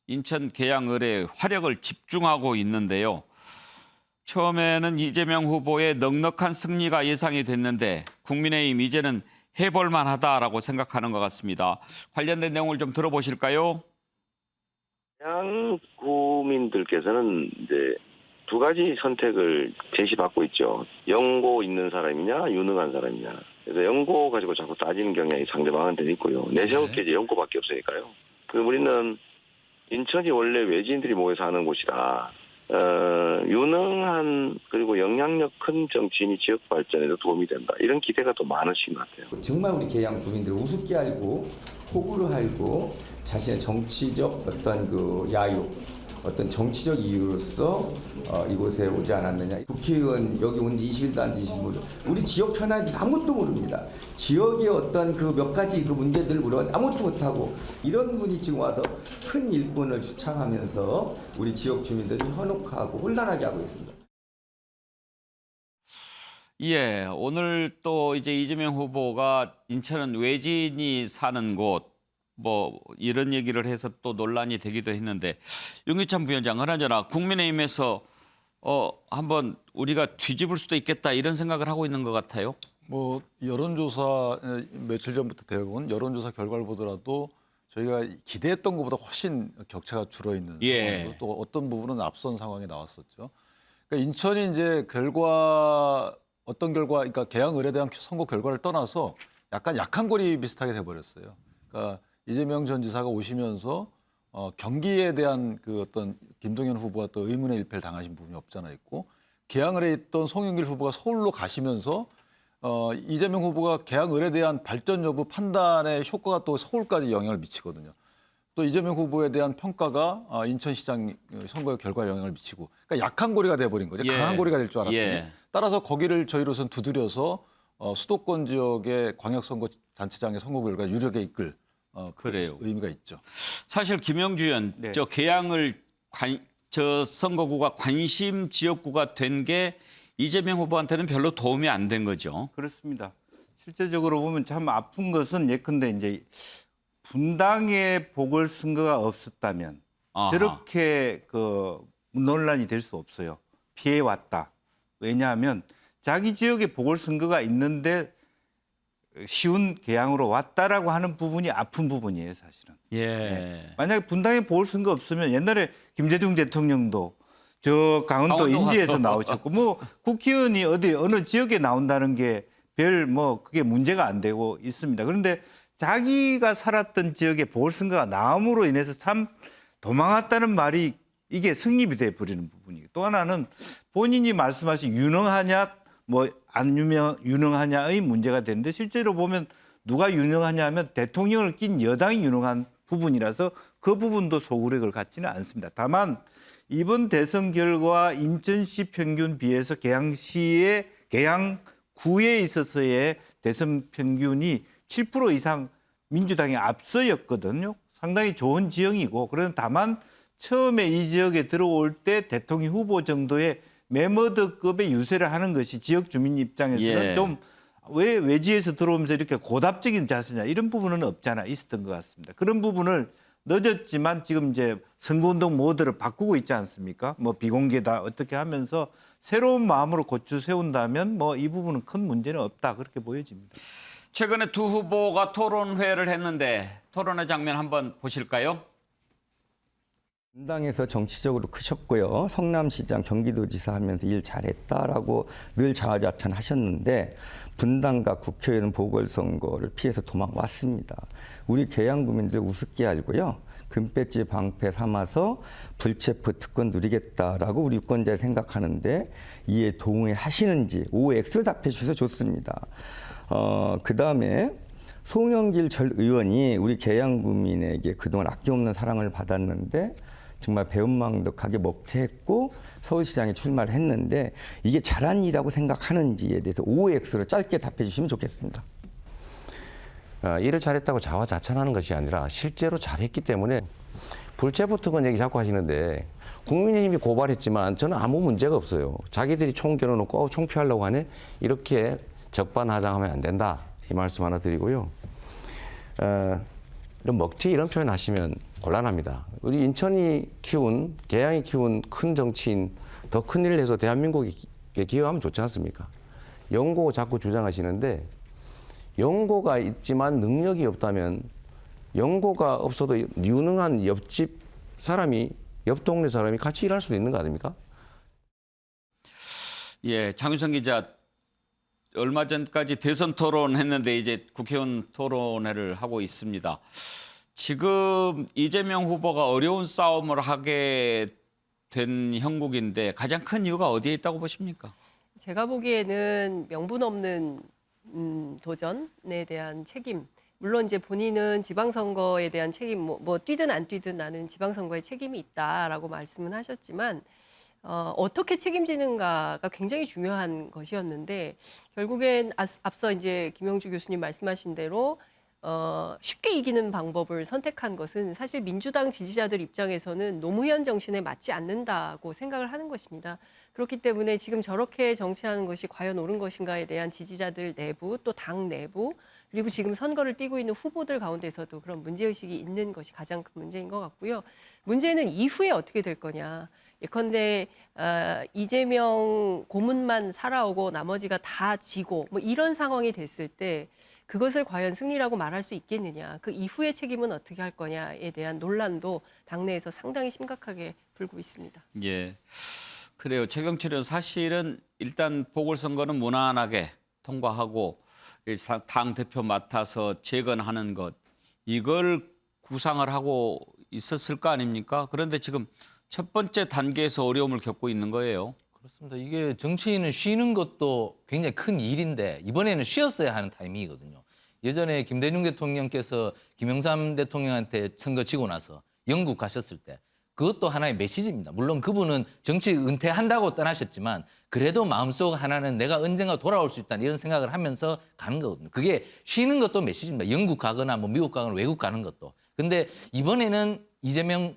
인천 계양을에 화력을 집중하고 있는데요. 처음에는 이재명 후보의 넉넉한 승리가 예상이 됐는데 국민의힘 이제는 해볼만 하다라고 생각하는 것 같습니다. 관련된 내용을 좀 들어보실까요? 계양 구민들께서는 이제 두 가지 선택을 제시받고 있죠. 연고 있는 사람이냐, 유능한 사람이냐. 그래서 연고 가지고 자꾸 따지는 경향이 상대방한테 있고요. 내세울 게 이제 연고밖에 없으니까요. 우리는 인천이 원래 외지인들이 모여 사는 곳이라 유능한 그리고 영향력 큰 정치인이 지역 발전에도 도움이 된다. 이런 기대가 더 많으신 것 같아요. 정말 우리 계양 구민들을 우습게 알고 호구를 알고 자신의 정치적 어떤 그 야유, 어떤 정치적 이유로서 이곳에 오지 않았느냐. 국회의원 여기 온 지 20일도 안 되신 분, 우리 지역 현안이 아무것도 모릅니다. 지역의 어떤 그 몇 가지 그 문제들을 물어봤는데 아무것도 못하고 이런 분이 지금 와서 큰 일꾼을 주창하면서 우리 지역 주민들을 현혹하고 혼란하게 하고 있습니다. 예, 오늘 또 이제 이재명 후보가 인천은 외지인이 사는 곳 뭐 이런 얘기를 해서 또 논란이 되기도 했는데 윤기찬 부위원장 그나저나 국민의힘에서 한번 우리가 뒤집을 수도 있겠다 이런 생각을 하고 있는 것 같아요. 뭐 여론조사 며칠 전부터 되어온 여론조사 결과를 보더라도 저희가 기대했던 것보다 훨씬 격차가 줄어 있는 상황이고 또 어떤 부분은 앞선 상황이 나왔었죠. 그러니까 인천이 이제 어떤 결과, 그러니까 계양을에 대한 선거 결과를 떠나서 약간 약한 고리 비슷하게 돼버렸어요. 그러니까 이재명 전 지사가 오시면서 경기에 대한 그 어떤 김동연 후보가 또 의문의 일패를 당하신 부분이 없잖아 있고 계양을에 있던 송영길 후보가 서울로 가시면서 이재명 후보가 계양을에 대한 발전 여부 판단의 효과가 또 서울까지 영향을 미치거든요. 또 이재명 후보에 대한 평가가 인천시장 선거 결과에 영향을 미치고 그러니까 약한 고리가 돼버린 거죠. 강한 고리가 될 줄 알았더니 따라서 거기를 저희로서는 두드려서 수도권 지역의 광역선거 단체장의 선거 결과 유력에 이끌 그래요. 의미가 있죠. 사실 김영주 의원 저 계양을 저 선거구가 관심 지역구가 된 게 이재명 후보한테는 별로 도움이 안 된 거죠. 그렇습니다. 실제적으로 보면 참 아픈 것은 예컨대 이제 분당에 보궐선거가 없었다면 저렇게 그 논란이 될 수 없어요. 피해 왔다. 왜냐하면 자기 지역에 보궐선거가 있는데 쉬운 계양으로 왔다라고 하는 부분이 아픈 부분이에요, 사실은. 만약에 분당에 보궐선거 없으면 옛날에 김대중 대통령도 저 강원도 인제에서 나오셨고 뭐 국회의원이 어느 지역에 나온다는 게 별 뭐 그게 문제가 안 되고 있습니다. 그런데 자기가 살았던 지역에 보궐선거가 나옴으로 인해서 참 도망왔다는 말이 이게 성립이 돼 버리는 부분이고 또 하나는 본인이 말씀하신 유능하냐 뭐 안 유능하냐의 문제가 되는데 실제로 보면 누가 유능하냐 하면 대통령을 낀 여당이 유능한 부분이라서 그 부분도 소구력을 갖지는 않습니다. 다만 이번 대선 결과 인천시 평균 비해서 계양구에 있어서의 대선 평균이 7% 이상 민주당이 앞서였거든요. 상당히 좋은 지형이고 그런데 다만 처음에 이 지역에 들어올 때 대통령 후보 정도의 매머드급의 유세를 하는 것이 지역 주민 입장에서는 좀 왜 외지에서 들어오면서 이렇게 고답적인 자세냐 이런 부분은 없잖아 있었던 것 같습니다. 그런 부분을 늦었지만 지금 이제 선거운동 모드를 바꾸고 있지 않습니까? 뭐 비공개다 어떻게 하면서 새로운 마음으로 고추 세운다면 뭐 이 부분은 큰 문제는 없다 그렇게 보여집니다. 최근에 두 후보가 토론회를 했는데 토론회 장면 한번 보실까요? 분당에서 정치적으로 크셨고요. 성남시장, 경기도지사 하면서 일 잘했다라고 늘 자화자찬하셨는데 분당과 국회의원 보궐선거를 피해서 도망왔습니다. 우리 계양구민들 우습게 알고요. 금배지 방패 삼아서 불체포 특권 누리겠다라고 우리 유권자를 생각하는데 이에 동의하시는지 OX를 답해 주셔서 좋습니다. 그다음에 송영길 전 의원이 우리 계양구민에게 그동안 아낌없는 사랑을 받았는데 정말 배은망덕하게 먹튀했고 서울시장에 출마를 했는데 이게 잘한 일이라고 생각하는지에 대해서 OX로 짧게 답해 주시면 좋겠습니다. 일을 잘했다고 자화자찬하는 것이 아니라 실제로 잘했기 때문에 불체포특권 얘기 자꾸 하시는데 국민의힘이 고발했지만 저는 아무 문제가 없어요. 자기들이 총 겨눠놓고 총피하려고 하네. 이렇게 적반하장하면 안 된다. 이 말씀 하나 드리고요. 이런 먹튀 이런 표현 하시면 곤란합니다. 우리 인천이 키운, 계양이 키운 큰 정치인 더 큰 일을 해서 대한민국에 기여하면 좋지 않습니까? 연고 자꾸 주장하시는데 연고가 있지만 능력이 없다면 연고가 없어도 유능한 옆집 사람이 옆 동네 사람이 같이 일할 수도 있는 거 아닙니까? 예, 장윤성 기자 얼마 전까지 대선 토론했는데 이제 국회의원 토론회를 하고 있습니다. 지금 이재명 후보가 어려운 싸움을 하게 된 형국인데 가장 큰 이유가 어디에 있다고 보십니까? 제가 보기에는 명분 없는 도전에 대한 책임. 물론 이제 본인은 지방선거에 대한 책임, 뭐 뛰든 안 뛰든 나는 지방선거에 책임이 있다라고 말씀은 하셨지만 어떻게 책임지는가가 굉장히 중요한 것이었는데 결국엔 앞서 이제 김영주 교수님 말씀하신 대로 쉽게 이기는 방법을 선택한 것은 사실 민주당 지지자들 입장에서는 노무현 정신에 맞지 않는다고 생각을 하는 것입니다. 그렇기 때문에 지금 저렇게 정치하는 것이 과연 옳은 것인가에 대한 지지자들 내부 또 당 내부 그리고 지금 선거를 뛰고 있는 후보들 가운데서도 그런 문제의식이 있는 것이 가장 큰 문제인 것 같고요. 문제는 이후에 어떻게 될 거냐. 예컨대 이재명 고문만 살아오고 나머지가 다 지고 뭐 이런 상황이 됐을 때 그것을 과연 승리라고 말할 수 있겠느냐. 그 이후의 책임은 어떻게 할 거냐에 대한 논란도 당내에서 상당히 심각하게 불고 있습니다. 예, 그래요. 최경철 의원 사실은 일단 보궐선거는 무난하게 통과하고 당 대표 맡아서 재건하는 것 이걸 구상을 하고 있었을 거 아닙니까? 그런데 지금 첫 번째 단계에서 어려움을 겪고 있는 거예요. 그렇습니다. 이게 정치인은 쉬는 것도 굉장히 큰 일인데 이번에는 쉬었어야 하는 타이밍이거든요. 예전에 김대중 대통령께서 김영삼 대통령한테 선거 지고 나서 영국 가셨을 때 그것도 하나의 메시지입니다. 물론 그분은 정치 은퇴한다고 떠나셨지만 그래도 마음속 하나는 내가 언젠가 돌아올 수 있다는 이런 생각을 하면서 가는 거거든요. 그게 쉬는 것도 메시지입니다. 영국 가거나 뭐 미국 가거나 외국 가는 것도. 근데 이번에는 이재명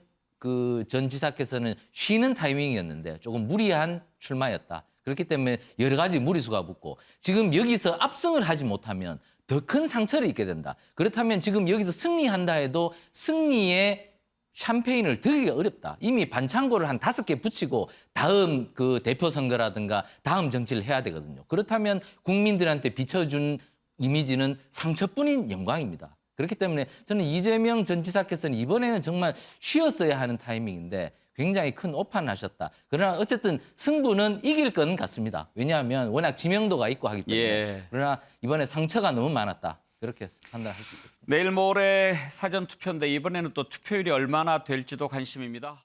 전 지사께서는 쉬는 타이밍이었는데 조금 무리한 출마였다. 그렇기 때문에 여러 가지 무리수가 붙고 지금 여기서 압승을 하지 못하면 더 큰 상처를 입게 된다. 그렇다면 지금 여기서 승리한다 해도 승리의 샴페인을 들기가 어렵다. 이미 반창고를 한 5개 붙이고 다음 그 대표 선거라든가 다음 정치를 해야 되거든요. 그렇다면 국민들한테 비춰준 이미지는 상처뿐인 영광입니다. 그렇기 때문에 저는 이재명 전 지사께서는 이번에는 정말 쉬었어야 하는 타이밍인데 굉장히 큰 오판을 하셨다. 그러나 어쨌든 승부는 이길 건 같습니다. 왜냐하면 워낙 지명도가 있고 하기 때문에. 예. 그러나 이번에 상처가 너무 많았다. 그렇게 판단할 수 있겠습니다. 내일 모레 사전 투표인데 이번에는 또 투표율이 얼마나 될지도 관심입니다.